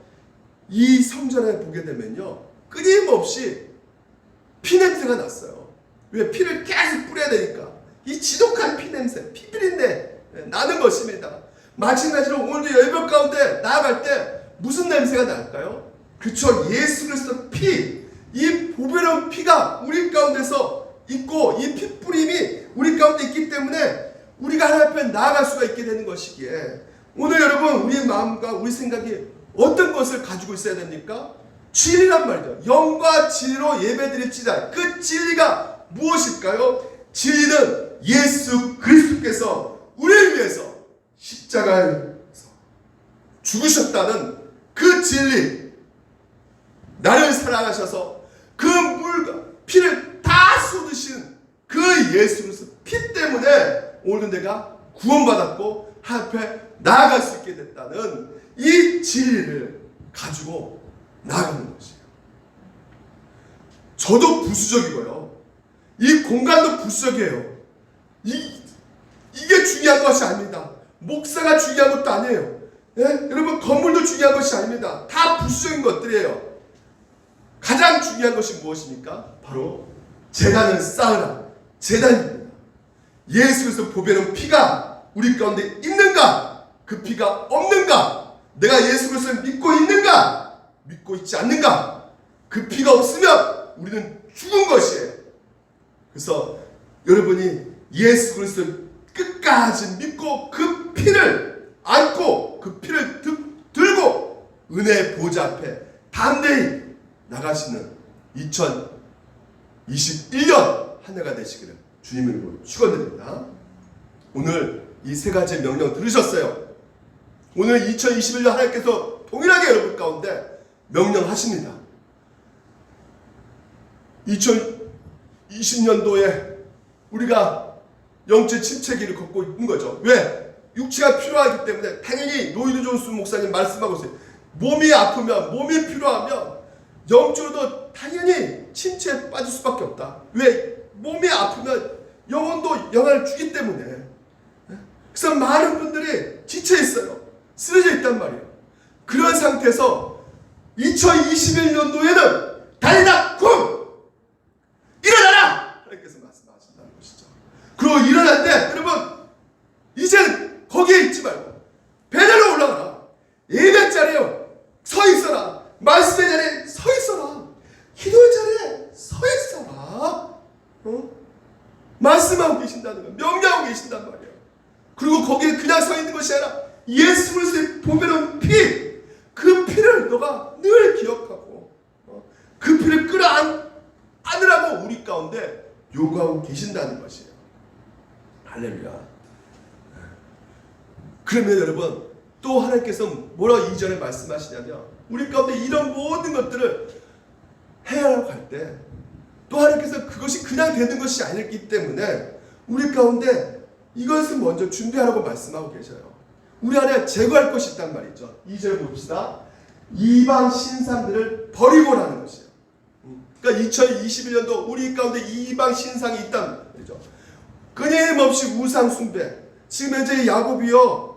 S1: 이 성전에 보게 되면요 끊임없이 피 냄새가 났어요. 왜? 피를 계속 뿌려야 되니까 이 지독한 피 냄새, 피 비린내 나는 것입니다. 마찬가지로 오늘도 예배 가운데 나아갈 때 무슨 냄새가 날까요? 그렇죠. 예수 그리스도 피, 이 보배로운 피가 우리 가운데서 있고 이 피 뿌림이 우리 가운데 있기 때문에 우리가 하나님 앞에 나아갈 수가 있게 되는 것이기에 오늘 여러분 우리의 마음과 우리 생각이 어떤 것을 가지고 있어야 됩니까? 진리란 말이죠. 영과 진리로 예배드릴지다. 그 진리가 무엇일까요? 진리는 예수 그리스도께서 우리를 위해서 십자가에서 죽으셨다는 그 진리, 나를 사랑하셔서 그 물과 피를 다 쏟으신 그 예수 그리스도 피 때문에 오늘도 내가 구원받았고 하나님 앞에 나아갈 수 있게 됐다는 이 진리를 가지고 나아가는 것이에요. 저도 부수적이고요. 이 공간도 부수적이에요. 이게 중요한 것이 아닙니다. 목사가 중요한 것도 아니에요. 예? 여러분 건물도 중요한 것이 아닙니다. 다 부수적인 것들이에요. 가장 중요한 것이 무엇입니까? 바로 제단을 쌓으라. 제단입니다. 예수 그리스도 보배로운 피가 우리 가운데 있는가? 그 피가 없는가? 내가 예수 그리스도를 믿고 있는가? 믿고 있지 않는가? 그 피가 없으면 우리는 죽은 것이에요. 그래서 여러분이 예수 그리스도를 끝까지 믿고 그 피를 안고 그 피를 들고 은혜의 보좌 앞에 담대히 나가시는 2021년 한 해가 되시기를 주님의 이름으로 축원드립니다. 오늘 이 세 가지 명령 들으셨어요. 오늘 2021년 하나님께서 동일하게 여러분 가운데 명령하십니다. 2020년도에 우리가 영적 침체기를 걷고 있는 거죠. 왜? 육체가 필요하기 때문에 당연히 노이드 존스 목사님 말씀하고 있어요. 몸이 아프면 몸이 필요하면 영적으로도 당연히 침체에 빠질 수밖에 없다. 왜? 몸이 아프면 영혼도 영향을 주기 때문에. 그래서 많은 분들이 지쳐 있어요. 쓰러져 있단 말이에요. 그런 상태에서 2021년도에는 달리다 쿵! 일어나라! 하나님께서 말씀하신다는 것이죠. 그리고 일어날 때 여러분 이제는 거기에 있지 말고 배달로 올라가라. 예배 자리에 서 있어라. 말씀의 자리에 서 있어라. 계신단 말이에요. 명령하고 계신단 말이에요. 그리고 거기에 그냥 서 있는 것이 아니라 예수 그리스도의 보배로운 피, 그 피를 너가 늘 기억하고 그 피를 끌어안으라고 우리 가운데 요구하고 계신다는 것이에요. 할렐루야. 그러면 여러분 또 하나님께서 뭐라고 이전에 말씀하시냐면 우리 가운데 이런 모든 것들을 해야라고 할 때 또 하나님께서 그것이 그냥 되는 것이 아니기 때문에 우리 가운데 이것을 먼저 준비하라고 말씀하고 계셔요. 우리 안에 제거할 것이 있단 말이죠. 2절 봅시다. 이방 신상들을 버리고라는 것이에요. 그러니까 2021년도 우리 가운데 이방 신상이 있단 말이죠. 끊임없이 우상 숭배. 지금 현재 야곱이요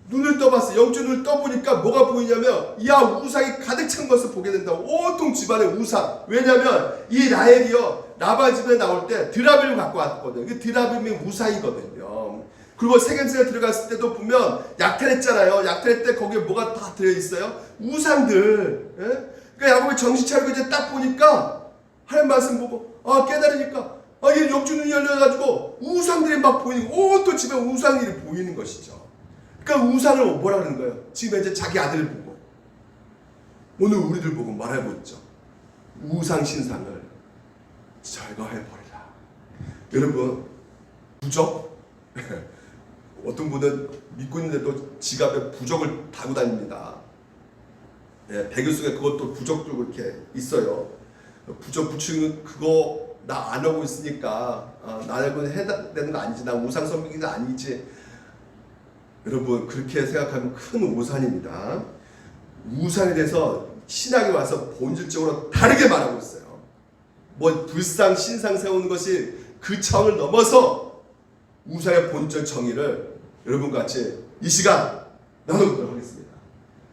S1: 눈을 떠봤어요. 영적 눈을 떠보니까 뭐가 보이냐면 야 우상이 가득 찬 것을 보게 된다고. 온통 집안에 우상. 왜냐하면 이 라헬이요 라반 집에 나올 때 드라빔을 갖고 왔거든요. 그 드라빔이 우상이거든요. 그리고 세겜성에 들어갔을 때도 보면 약탈했잖아요. 약탈할 때 거기에 뭐가 다 들어있어요? 우상들. 예? 그러니까 야곱이 정신 차리고 이제 딱 보니까 하나님 말씀 보고 깨달으니까 이게 영적 눈이 열려가지고 우상들이 막 보이는 온통 집에 우상들이 보이는 것이죠. 그러니까 우상을 뭐라 그러는 거예요? 지금 이제 자기 아들을 보고 오늘 우리들 보고 말하고 있죠. 우상 신상을 제거해버리라. 여러분 부적 어떤 분은 믿고 있는데도 지갑에 부적을 달고 다닙니다. 예, 배교 속에 그것도 부적도 이렇게 있어요. 부적 붙이는 그거 나 안 하고 있으니까 나는 해당되는 거 아니지. 나 우상 섬기기도 아니지. 여러분 그렇게 생각하면 큰 오산입니다. 우상에 대해서 신학에 와서 본질적으로 다르게 말하고 있어요. 뭐 불상 신상 세우는 것이 그 차원을 넘어서 우상의 본질 정의를 여러분과 같이 이 시간 나눠보도록 하겠습니다.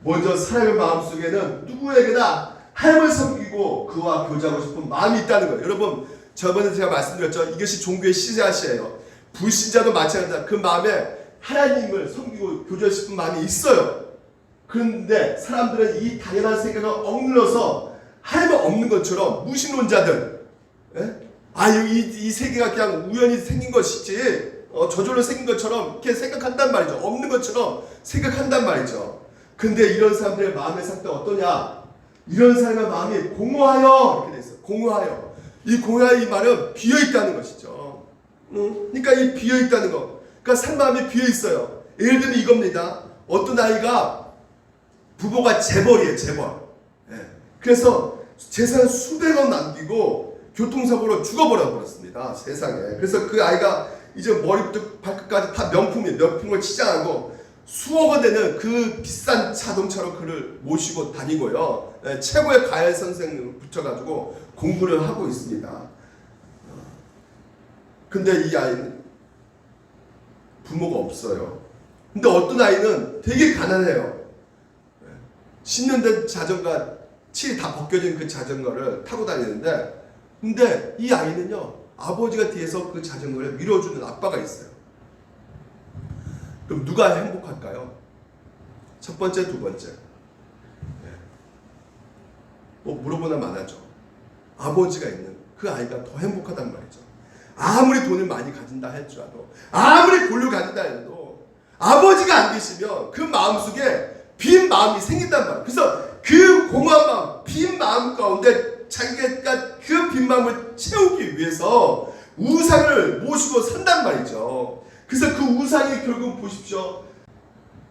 S1: 먼저 사람의 마음속에는 누구에게나 하나님을 섬기고 그와 교제하고 싶은 마음이 있다는 거예요. 여러분 저번에 제가 말씀드렸죠. 이것이 종교의 씨앗이에요. 불신자도 마찬가지다. 그 마음에 하나님을 섬기고 교제하고 싶은 마음이 있어요. 그런데 사람들은 이 당연한 생각을 억눌러서 하나님 없는 것처럼 무신론자들 이 세계가 그냥 우연히 생긴 것이지 저절로 생긴 것처럼 이렇게 생각한단 말이죠. 없는 것처럼 생각한단 말이죠. 근데 이런 사람들의 마음의 상태가 어떠냐? 이런 사람의 마음이 공허하여 이렇게 돼 있어요. 공허하여. 이 공허하여 이 말은 비어있다는 것이죠. 그러니까 이 비어있다는 거. 그러니까 산 마음이 비어 있어요. 예를 들면 이겁니다. 어떤 아이가 부모가 재벌이에요. 재벌. 그래서 재산 수백억 남기고 교통사고로 죽어버려 버렸습니다. 세상에. 그래서 그 아이가 이제 머리부터 발끝까지 다 명품이에요. 명품을 치장하고 수억 원 되는 그 비싼 자동차로 그를 모시고 다니고요. 최고의 가열 선생님을 붙여가지고 공부를 하고 있습니다. 근데 이 아이는 부모가 없어요. 근데 어떤 아이는 되게 가난해요. 10년 된 자전거, 칠이 다 벗겨진 그 자전거를 타고 다니는데, 근데 이 아이는요, 아버지가 뒤에서 그 자전거를 밀어주는 아빠가 있어요. 그럼 누가 행복할까요? 첫 번째, 두 번째. 뭐 물어보나 마나죠. 아버지가 있는 그 아이가 더 행복하단 말이죠. 아무리 돈을 많이 가진다 할지라도, 아무리 권력을 가진다 해도 아버지가 안 계시면 그 마음속에 빈 마음이 생긴단 말이에요. 그래서 그 공허한 마음, 빈 마음 가운데 자기가 그 빈 마음을 채우기 위해서 우상을 모시고 산단 말이죠. 그래서 그 우상이 결국 보십시오.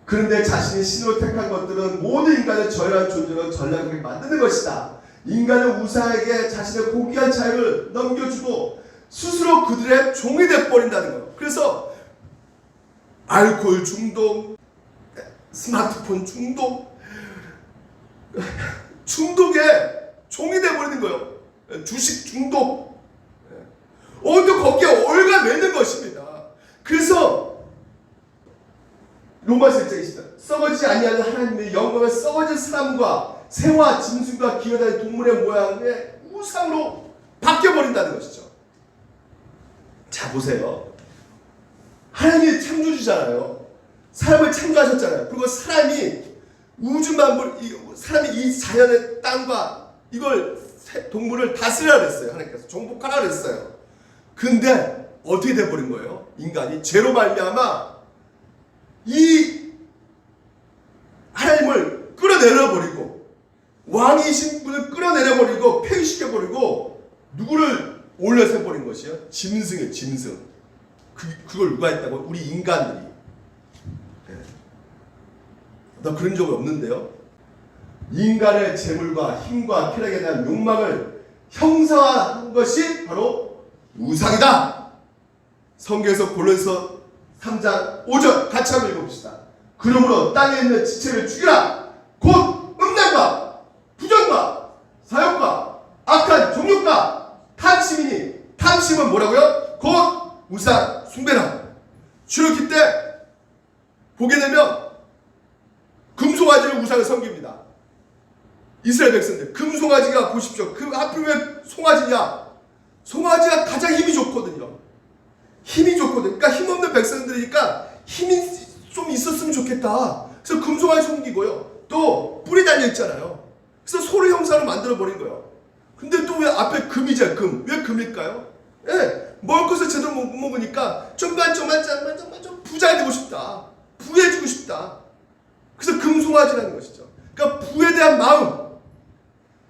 S1: 그런데 자신이 신으로 택한 것들은 모든 인간을 저열한 존재로 전락하게 만드는 것이다. 인간은 우상에게 자신의 고귀한 자유를 넘겨주고 스스로 그들의 종이 되어버린다는 거예요. 그래서 알코올 중독, 스마트폰 중독, 중독에 종이 되어버리는 거예요. 주식 중독, 또 거기에 올가매는 것입니다. 그래서 로마서 1장 20절 썩어지지 아니하는 하나님의 영광을 썩어진 사람과 새와 짐승과 기어다니는 동물의 모양의 우상으로 바뀌어버린다는 것이죠. 자 보세요. 하나님이 창조주잖아요. 사람을 창조하셨잖아요. 그리고 사람이 우주 만물, 사람이 이 자연의 땅과 이걸 동물을 다스리라 그랬어요. 하나님께서 정복하라 그랬어요. 근데 어떻게 돼버린 거예요? 인간이 죄로 말미암아 이 하나님을 끌어내려버리고 왕이신 분을 끌어내려버리고 폐위시켜버리고 누구를 올려세버린 것이요? 짐승이에요. 짐승. 그걸 누가 했다고? 우리 인간들이. 나 그런 적이 없는데요. 인간의 재물과 힘과 쾌락에 대한 욕망을 형상화한 것이 바로 우상이다. 성경에서 골로새서 3장 5절 같이 한번 읽어봅시다. 그러므로 땅에 있는 지체를 죽이라. 곧 음란과 부정과 사욕과 악한 정욕과 탐심이니 탐심은 뭐라고요? 곧 우상 숭배라. 출애굽기 때 보게 되면 금송아지를 우상을 섬깁니다. 이스라엘 백성들 금송아지가 보십시오. 그 하필 왜 송아지냐? 송아지가 가장 힘이 좋거든요. 힘이 좋거든. 그러니까 힘없는 백성들이니까 힘이 좀 있었으면 좋겠다. 그래서 금송아지 섬기고요. 또 뿔이 달려 있잖아요. 그래서 소를 형상으로 만들어 버린 거예요. 근데 또 왜 앞에 금이죠? 금. 왜 금일까요? 예, 먹을 것을 제대로 못 먹으니까 좀 부자 되고 싶다. 부해지고 싶다. 그래서 금송아지라는 것이죠. 그러니까 부에 대한 마음,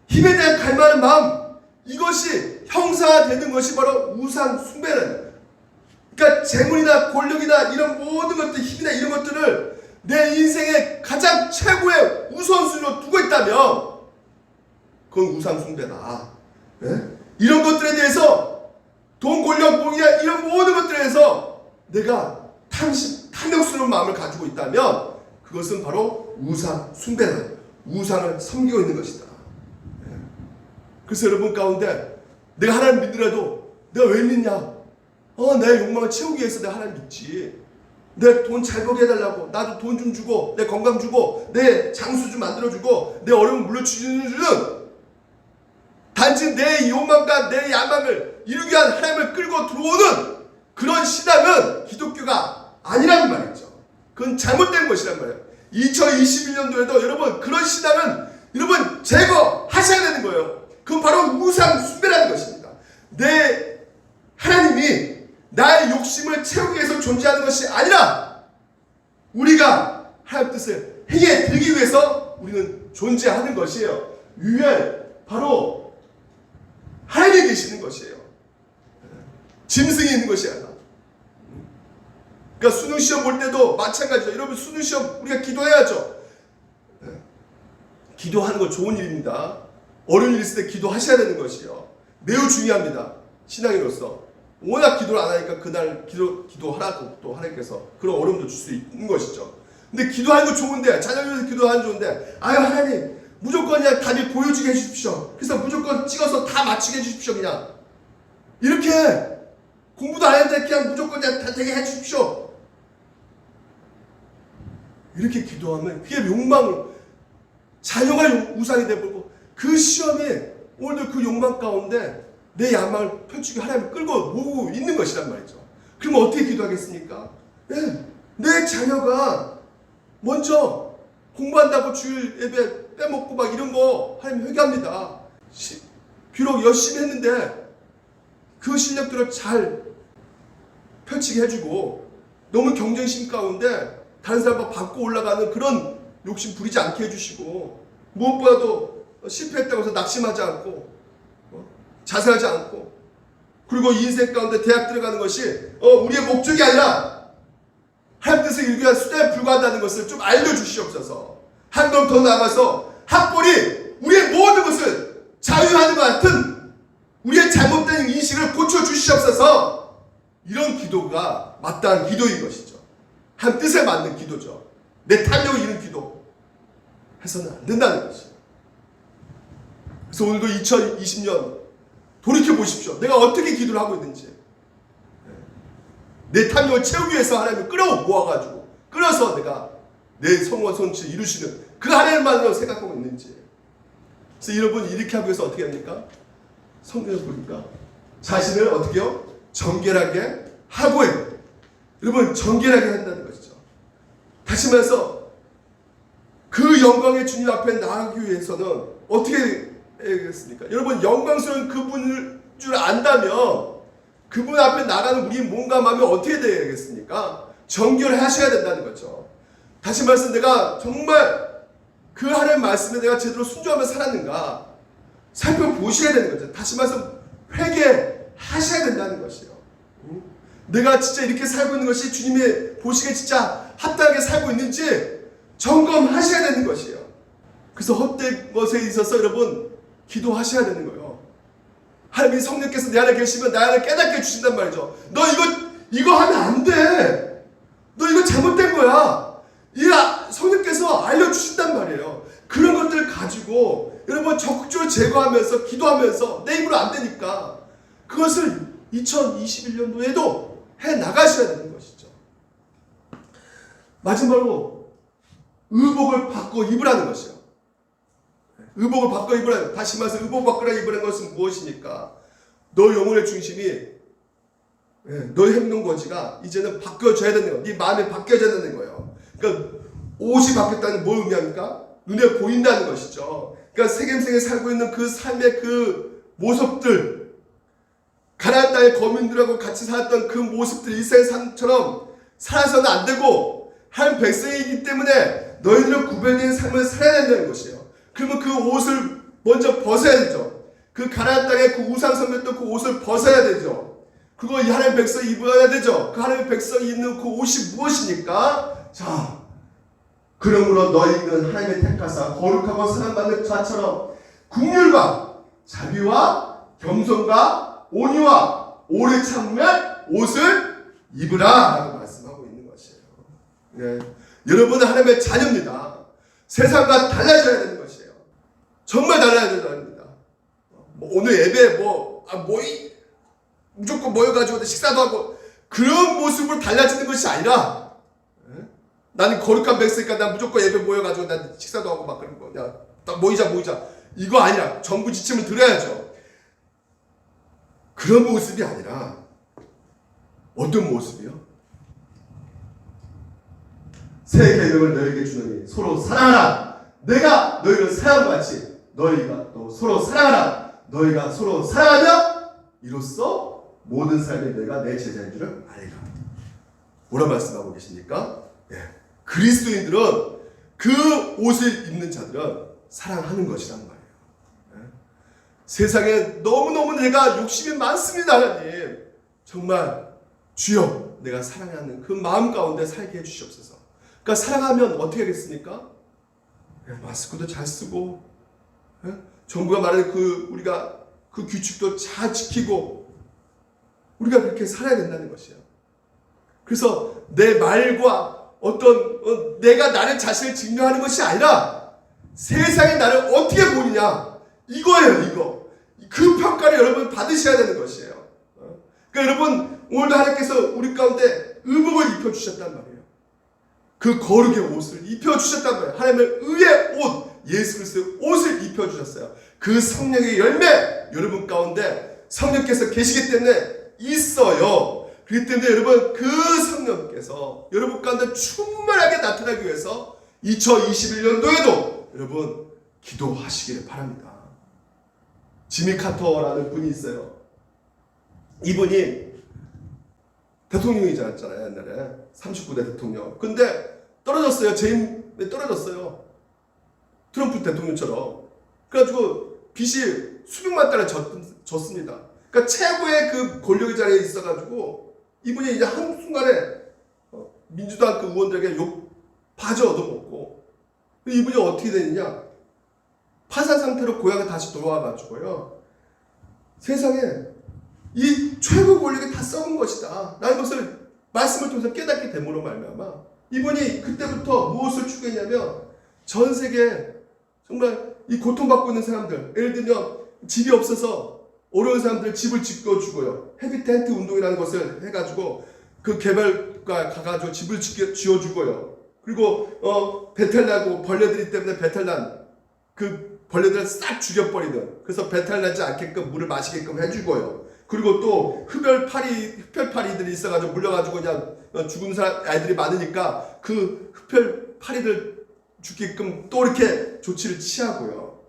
S1: 힘에 대한 갈망하는 마음, 이것이 형상화되는 것이 바로 우상 숭배라는 거예요. 그러니까 재물이나 권력이나 이런 모든 것들, 힘이나 이런 것들을 내 인생의 가장 최고의 우선순위로 두고 있다면 그건 우상 숭배다. 네? 이런 것들에 대해서 돈, 권력, 목이나 이런 모든 것들에 대해서 내가 탐욕스러운 마음을 가지고 있다면 그것은 바로 우상 숭배다. 우상을 섬기고 있는 것이다. 네. 그래서 여러분 가운데 내가 하나님 믿더라도 내가 왜 믿냐? 내 욕망을 채우기 위해서 내가 하나님 믿지. 내 돈 잘 벌게 해달라고. 나도 돈 좀 주고 내 건강 주고 내 장수 좀 만들어주고 내 어려움 물려주는 단지 내 욕망과 내 야망을 이루기 위한 하나님을 끌고 들어오는 그런 신앙은 기독교가 아니라는 말이죠. 그건 잘못된 것이란 말이에요. 2021년도에도 여러분 그런 신앙은 여러분 제거하셔야 되는 거예요. 그건 바로 우상 숭배라는 것입니다. 내 하나님이 나의 욕심을 채우기 위해서 존재하는 것이 아니라 우리가 하나님 뜻을 행해 들기 위해서 우리는 존재하는 것이에요. 위에 바로 하나님이 계시는 것이에요. 짐승이 있는 것이 아니라. 그러니까 수능 시험 볼 때도 마찬가지죠. 여러분 수능 시험 우리가 기도해야죠. 기도하는 건 좋은 일입니다. 어려운 일 있을 때 기도하셔야 되는 것이요. 매우 중요합니다. 신앙인으로서. 워낙 기도를 안 하니까 그날 기도하라고 또 하나님께서 그런 어려움도 줄 수 있는 것이죠. 근데 기도하는 거 좋은데, 자녀를 위해서 기도하는 좋은데, 아유 하나님 무조건 그냥 답이 보여주게 해주십시오. 그래서 무조건 찍어서 다 맞추게 해주십시오. 그냥 이렇게 공부도 안 했는데 그냥 무조건 그냥 다 되게 해주십시오. 이렇게 기도하면 그게 욕망을, 자녀가 우상이 되버리고 그 시험에 오늘도 그 욕망 가운데 내 야망을 펼치고 하나님을 끌고 모으고 있는 것이란 말이죠. 그럼 어떻게 기도하겠습니까? 네, 내 자녀가 먼저 공부한다고 주일 예배 빼먹고 막 이런 거 하나님 회개합니다. 비록 열심히 했는데 그 실력들을 잘 펼치게 해주고 너무 경쟁심 가운데 다른 사람과 받고 올라가는 그런 욕심 부리지 않게 해주시고 무엇보다도 실패했다고 해서 낙심하지 않고 자살하지 않고 그리고 인생 가운데 대학 들어가는 것이 우리의 목적이 아니라 하나님 뜻을 이루기 위한 수단에 불과하다는 것을 좀 알려주시옵소서. 한 걸음 더 나아가서 학벌이 우리의 모든 것을 자유하는 것 같은 우리의 잘못된 인식을 고쳐주시옵소서. 이런 기도가 마땅한 기도인 것이죠. 한 뜻에 맞는 기도죠. 내 탐욕을 이룬 기도 해서는 안 된다는 것이죠. 그래서 오늘도 2020년 돌이켜 보십시오. 내가 어떻게 기도를 하고 있는지. 내 탐욕을 채우기 위해서 하나님을 끌어 모아가지고 끌어서 내가 내 성원 성취 이루시는 그 하나님만으로 생각하고 있는지. 그래서 여러분 이렇게 하기 위해서 어떻게 합니까? 성경을 보니까 자신을 어떻게요? 정결하게 하고 해요. 여러분 정결하게 한다는 것이죠. 다시 말해서 그 영광의 주님 앞에 나가기 위해서는 어떻게 해야겠습니까? 여러분 영광스러운 그분을 줄 안다면 그분 앞에 나가는 우리 몸과 마음이 어떻게 되겠습니까? 정결하셔야 된다는 거죠. 다시 말해서 내가 정말 그 하나님의 말씀에 내가 제대로 순종하며 살았는가 살펴보셔야 되는 거죠. 다시 말해서 회개하셔야 된다는 것이에요. 내가 진짜 이렇게 살고 있는 것이 주님이 보시기에 진짜 합당하게 살고 있는지 점검하셔야 되는 것이에요. 그래서 헛된 것에 있어서 여러분 기도하셔야 되는 거예요. 하나님이 성령께서 내 안에 계시면 내 안에 깨닫게 해주신단 말이죠. 너 이거 하면 안 돼. 너 이거 잘못된 거야. 이 성령께서 알려주신단 말이에요. 그런 것들을 가지고 여러분 적극적으로 제거하면서 기도하면서 내 힘으로 안 되니까 그것을 2021년도에도 해 나가셔야 되는 것이죠. 마지막으로 의복을 바꿔 입으라는 것이요. 의복을 바꿔 입으라는, 다시 말해서 의복 바꿔 입으라는 것은 무엇입니까? 너 영혼의 중심이, 너의 행동 거지가 이제는 바뀌어져야 되는 거예요. 네 마음이 바뀌어져야 되는 거예요. 그러니까 옷이 바뀌었다는 뭘 의미합니까? 눈에 보인다는 것이죠. 그러니까 세겜생에 살고 있는 그 삶의 그 모습들, 가나안 땅의 거민들하고 같이 살았던 그 모습들, 일생의 삶처럼 살아서는 안 되고 하나님 백성이기 때문에 너희들은 구별된 삶을 살아야 된다는 것이에요. 그러면 그 옷을 먼저 벗어야 되죠. 그 가나안 땅의 그 우상 섬겼던 그 옷을 벗어야 되죠. 그거 이 하나님 백성이 입어야 되죠. 그 하나님 백성이 입는 그 옷이 무엇입니까? 자, 그러므로 너희는 하나님의 택하사 거룩하고 사랑받는 자처럼 긍휼과 자비와 겸손과 온유와 오래 참으면 옷을 입으라 라고 말씀하고 있는 것이에요. 네. 여러분은 하나님의 자녀입니다. 세상과 달라져야 되는 것이에요. 정말 달라야 되는 겁니다. 오늘 예배 무조건 모여가지고 식사도 하고 그런 모습으로 달라지는 것이 아니라, 나는 거룩한 백성이니까 난 무조건 예배 모여가지고 난 식사도 하고 막 그런 거, 야, 딱 모이자 이거 아니라 정부 지침을 들어야죠. 그런 모습이 아니라 어떤 모습이요? 새 계명을 너에게 주노니 서로 사랑하라. 내가 너희를 사랑한 것 같이 너희가 또 서로 사랑하라. 너희가 서로 사랑하면 이로써 모든 사람이 너희가 내 제자인 줄을 알리라. 뭐라 말씀하고 계십니까? 그리스도인들은 그 옷을 입는 자들은 사랑하는 것이란 말이에요. 세상에 너무너무 내가 욕심이 많습니다. 하나님 정말 주여 내가 사랑하는 그 마음 가운데 살게 해주시옵소서. 그러니까 사랑하면 어떻게 하겠습니까? 마스크도 잘 쓰고, 정부가 말하는 우리가 그 규칙도 잘 지키고, 우리가 그렇게 살아야 된다는 것이에요. 그래서 내 말과 내가 나를 자신을 증명하는 것이 아니라 세상이 나를 어떻게 보느냐, 이거예요. 이거. 그 평가를 여러분 받으셔야 되는 것이에요. 그러니까 여러분 오늘도 하나님께서 우리 가운데 의복을 입혀주셨단 말이에요. 그 거룩의 옷을 입혀주셨단 말이에요. 하나님의 의의 옷, 예수 그리스도의 옷을 입혀주셨어요. 그 성령의 열매 여러분 가운데 성령께서 계시기 때문에 있어요. 그렇기 때문에 여러분 그 성령께서 여러분 가운데 충만하게 나타나기 위해서 2021년도에도 여러분 기도하시기를 바랍니다. 지미 카터라는 분이 있어요. 이분이 대통령이잖아요. 옛날에 39대 대통령. 근데 떨어졌어요. 재임에 떨어졌어요. 트럼프 대통령처럼. 그래가지고 빚이 수백만 달러 졌습니다. 그러니까 최고의 그 권력의 자리에 있어가지고 이분이 이제 한순간에 민주당 그 의원들에게 욕 바지 얻어먹고, 이분이 어떻게 되느냐, 파산 상태로 고향에 다시 돌아와가지고요, 세상에 이 최고 권력이 다 썩은 것이다 라는 것을 말씀을 통해서 깨닫게 됨으로 말미암아 이분이 그때부터 무엇을 추구했냐면, 전 세계 정말 이 고통받고 있는 사람들, 예를 들면 집이 없어서 어려운 사람들 집을 지어주고요, 헤비텐트 운동이라는 것을 해가지고 그 개발가 가가지고 집을 지어주고요, 그리고 배탈나고 벌레들이 때문에 배탈난 그 벌레들을 싹 죽여버리는, 그래서 배탈나지 않게끔 물을 마시게끔 해주고요, 그리고 또 흡혈파리들이 있어가지고 물려가지고 그냥 죽은 아이들이 많으니까 그 흡혈파리들 죽게끔 또 이렇게 조치를 취하고요.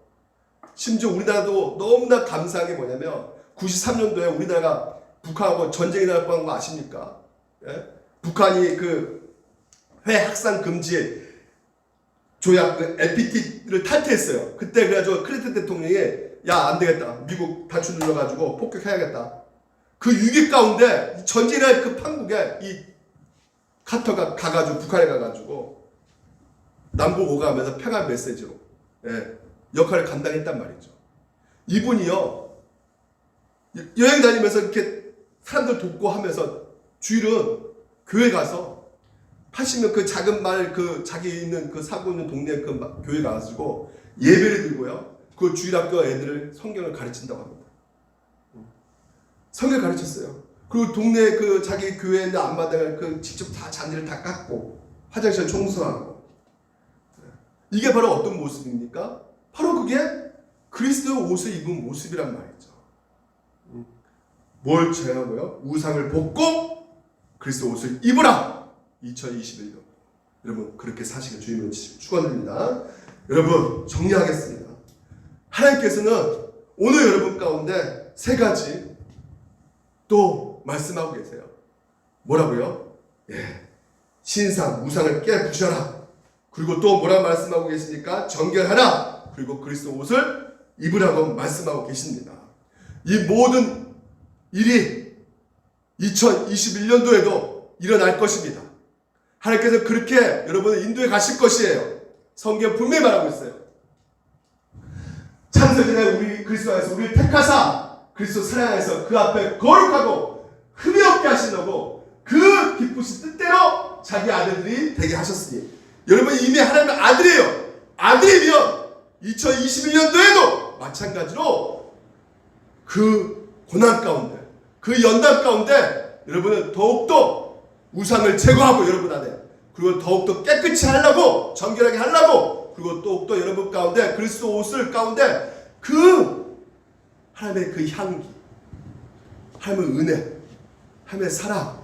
S1: 심지어 우리나라도 너무나 감사한 게 뭐냐면 93년도에 우리나라가 북한하고 전쟁이 날 뻔한 거 아십니까? 예? 북한이 그 핵확산 금지 조약 그 NPT를 탈퇴했어요. 그때 그래가지고 클린턴 대통령이 야, 안 되겠다. 미국 단추 눌러가지고 폭격해야겠다. 그 위기 가운데 전쟁이 날 그 판국에 이 카터가 가가지고 북한에 가가지고 남북 오가면서 평화 메시지로 역할을 감당했단 말이죠. 이분이요 여행 다니면서 이렇게 사람들 돕고 하면서 주일은 교회 가서 80명 그 작은 마을 그 자기 있는 그 사고 있는 동네 그 교회 가가지고 예배를 드리고요 그 주일학교 애들을 성경을 가르친다고 합니다. 성경 가르쳤어요. 그리고 동네 그 자기 교회에 있는 앞마당을 그 직접 다 잔디를 다 깎고 화장실 청소하고 이게 바로 어떤 모습입니까? 바로 그게 그리스도의 옷을 입은 모습이란 말이죠. 뭘 제하고요? 우상을 벗고 그리스도 옷을 입으라. 2021년 여러분 그렇게 사시길 주님으로 축원드립니다. 여러분 정리하겠습니다. 하나님께서는 오늘 여러분 가운데 세 가지 또 말씀하고 계세요. 뭐라고요? 신상 우상을 깨부셔라. 그리고 또 뭐라고 말씀하고 계십니까? 정결하라. 그리고 그리스도 옷을 입으라고 말씀하고 계십니다. 이 모든 일이 2021년도에도 일어날 것입니다. 하나님께서 그렇게 여러분을 인도해 가실 것이에요. 성경 분명히 말하고 있어요. 창세전에 우리 그리스도 안에서 우리를 택하사 그리스도 사랑해서 그 앞에 거룩하고 흠이 없게 하시려고 그 기쁘신 뜻대로 자기 아들들이 되게 하셨으니 여러분 이미 하나님의 아들이에요. 아들이면 2021년도에도 마찬가지로 그 고난 가운데 그 연단 가운데 여러분은 더욱더 우상을 제거하고 여러분 안에 그리고 더욱더 깨끗이 하려고 정결하게 하려고 그리고 더욱더 여러분 가운데 그리스도 옷을 가운데 그 하나님의 그 향기 하나님의 은혜 하나님의 사랑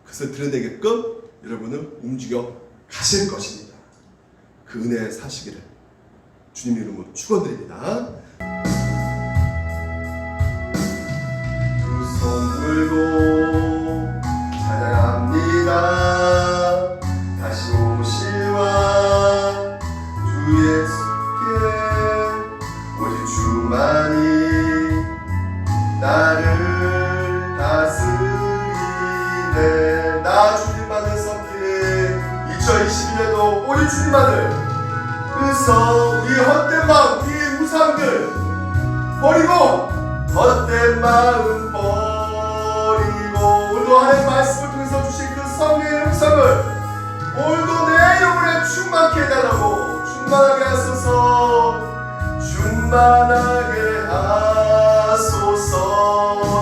S1: 그것을 드러내게끔 여러분은 움직여 가실 것입니다. 그 은혜에 사시기를 주님 이름으로 축원드립니다. 두 손 들고 찬양합니다. 다시 오시와 주 예수께 오직 주만이 나를 다스리네. 나 주님만을 섬기는 2021년도 오직 주님만을 그래서 우리 헛된 마음 우리 우상들 버리고 헛된 마음 버리고 오늘도 하나님의 말씀을 통해서 주신 그 성령의 음성을 오늘도 내 영혼에 충만케 해달라고 충만하게 하소서 충만하게 하소서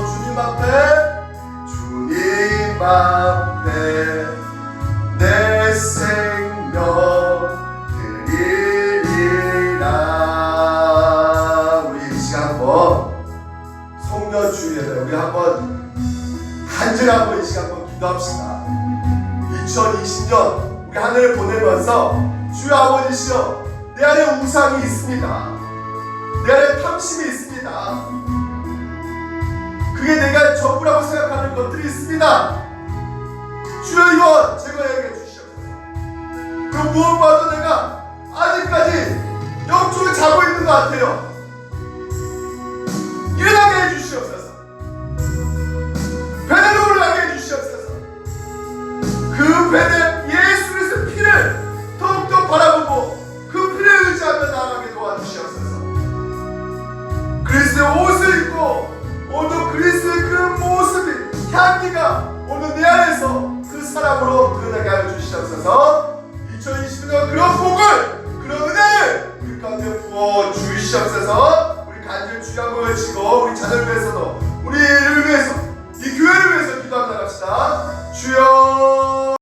S1: 주님 앞에 내 생명 드리리라. 우리 이 시간 한번 성년주일에 우리 한번 간절히 한번 이 시간 한번 기도합시다. 2020년 우리 한 해를 보내면서 주여 아버지시여 내 안에 우상이 있습니다. 내 안에 탐심이 있습니다. 그게 내가 전부라고 생각하는 것들이 있습니다. 주여 이거 제거해 주시옵소서. 그 무엇보다도 내가 아직까지 영적으로 자고 있는 것 같아요. 일어나게 해주시옵소서. 배대로 올라가게 해주시옵소서. 그 배대 예수 그리스도의 피를 더욱더 바라보고 그 피를 의지하며 나아가게 도와주시옵소서. 그리스도의 옷을 입고 오늘 그리스도의 그 모습이 향기가 오늘 내 안에서 그 사랑으로 드러나게 하여 주시옵소서. 2020년 그런 복을 그런 은혜를 우리 가운데 부어 주시옵소서. 우리 간절히 주여 한번 외치고 우리 자녀를 위해서도 우리를 위해서 이 교회를 위해서 기도하며 나갑시다. 주여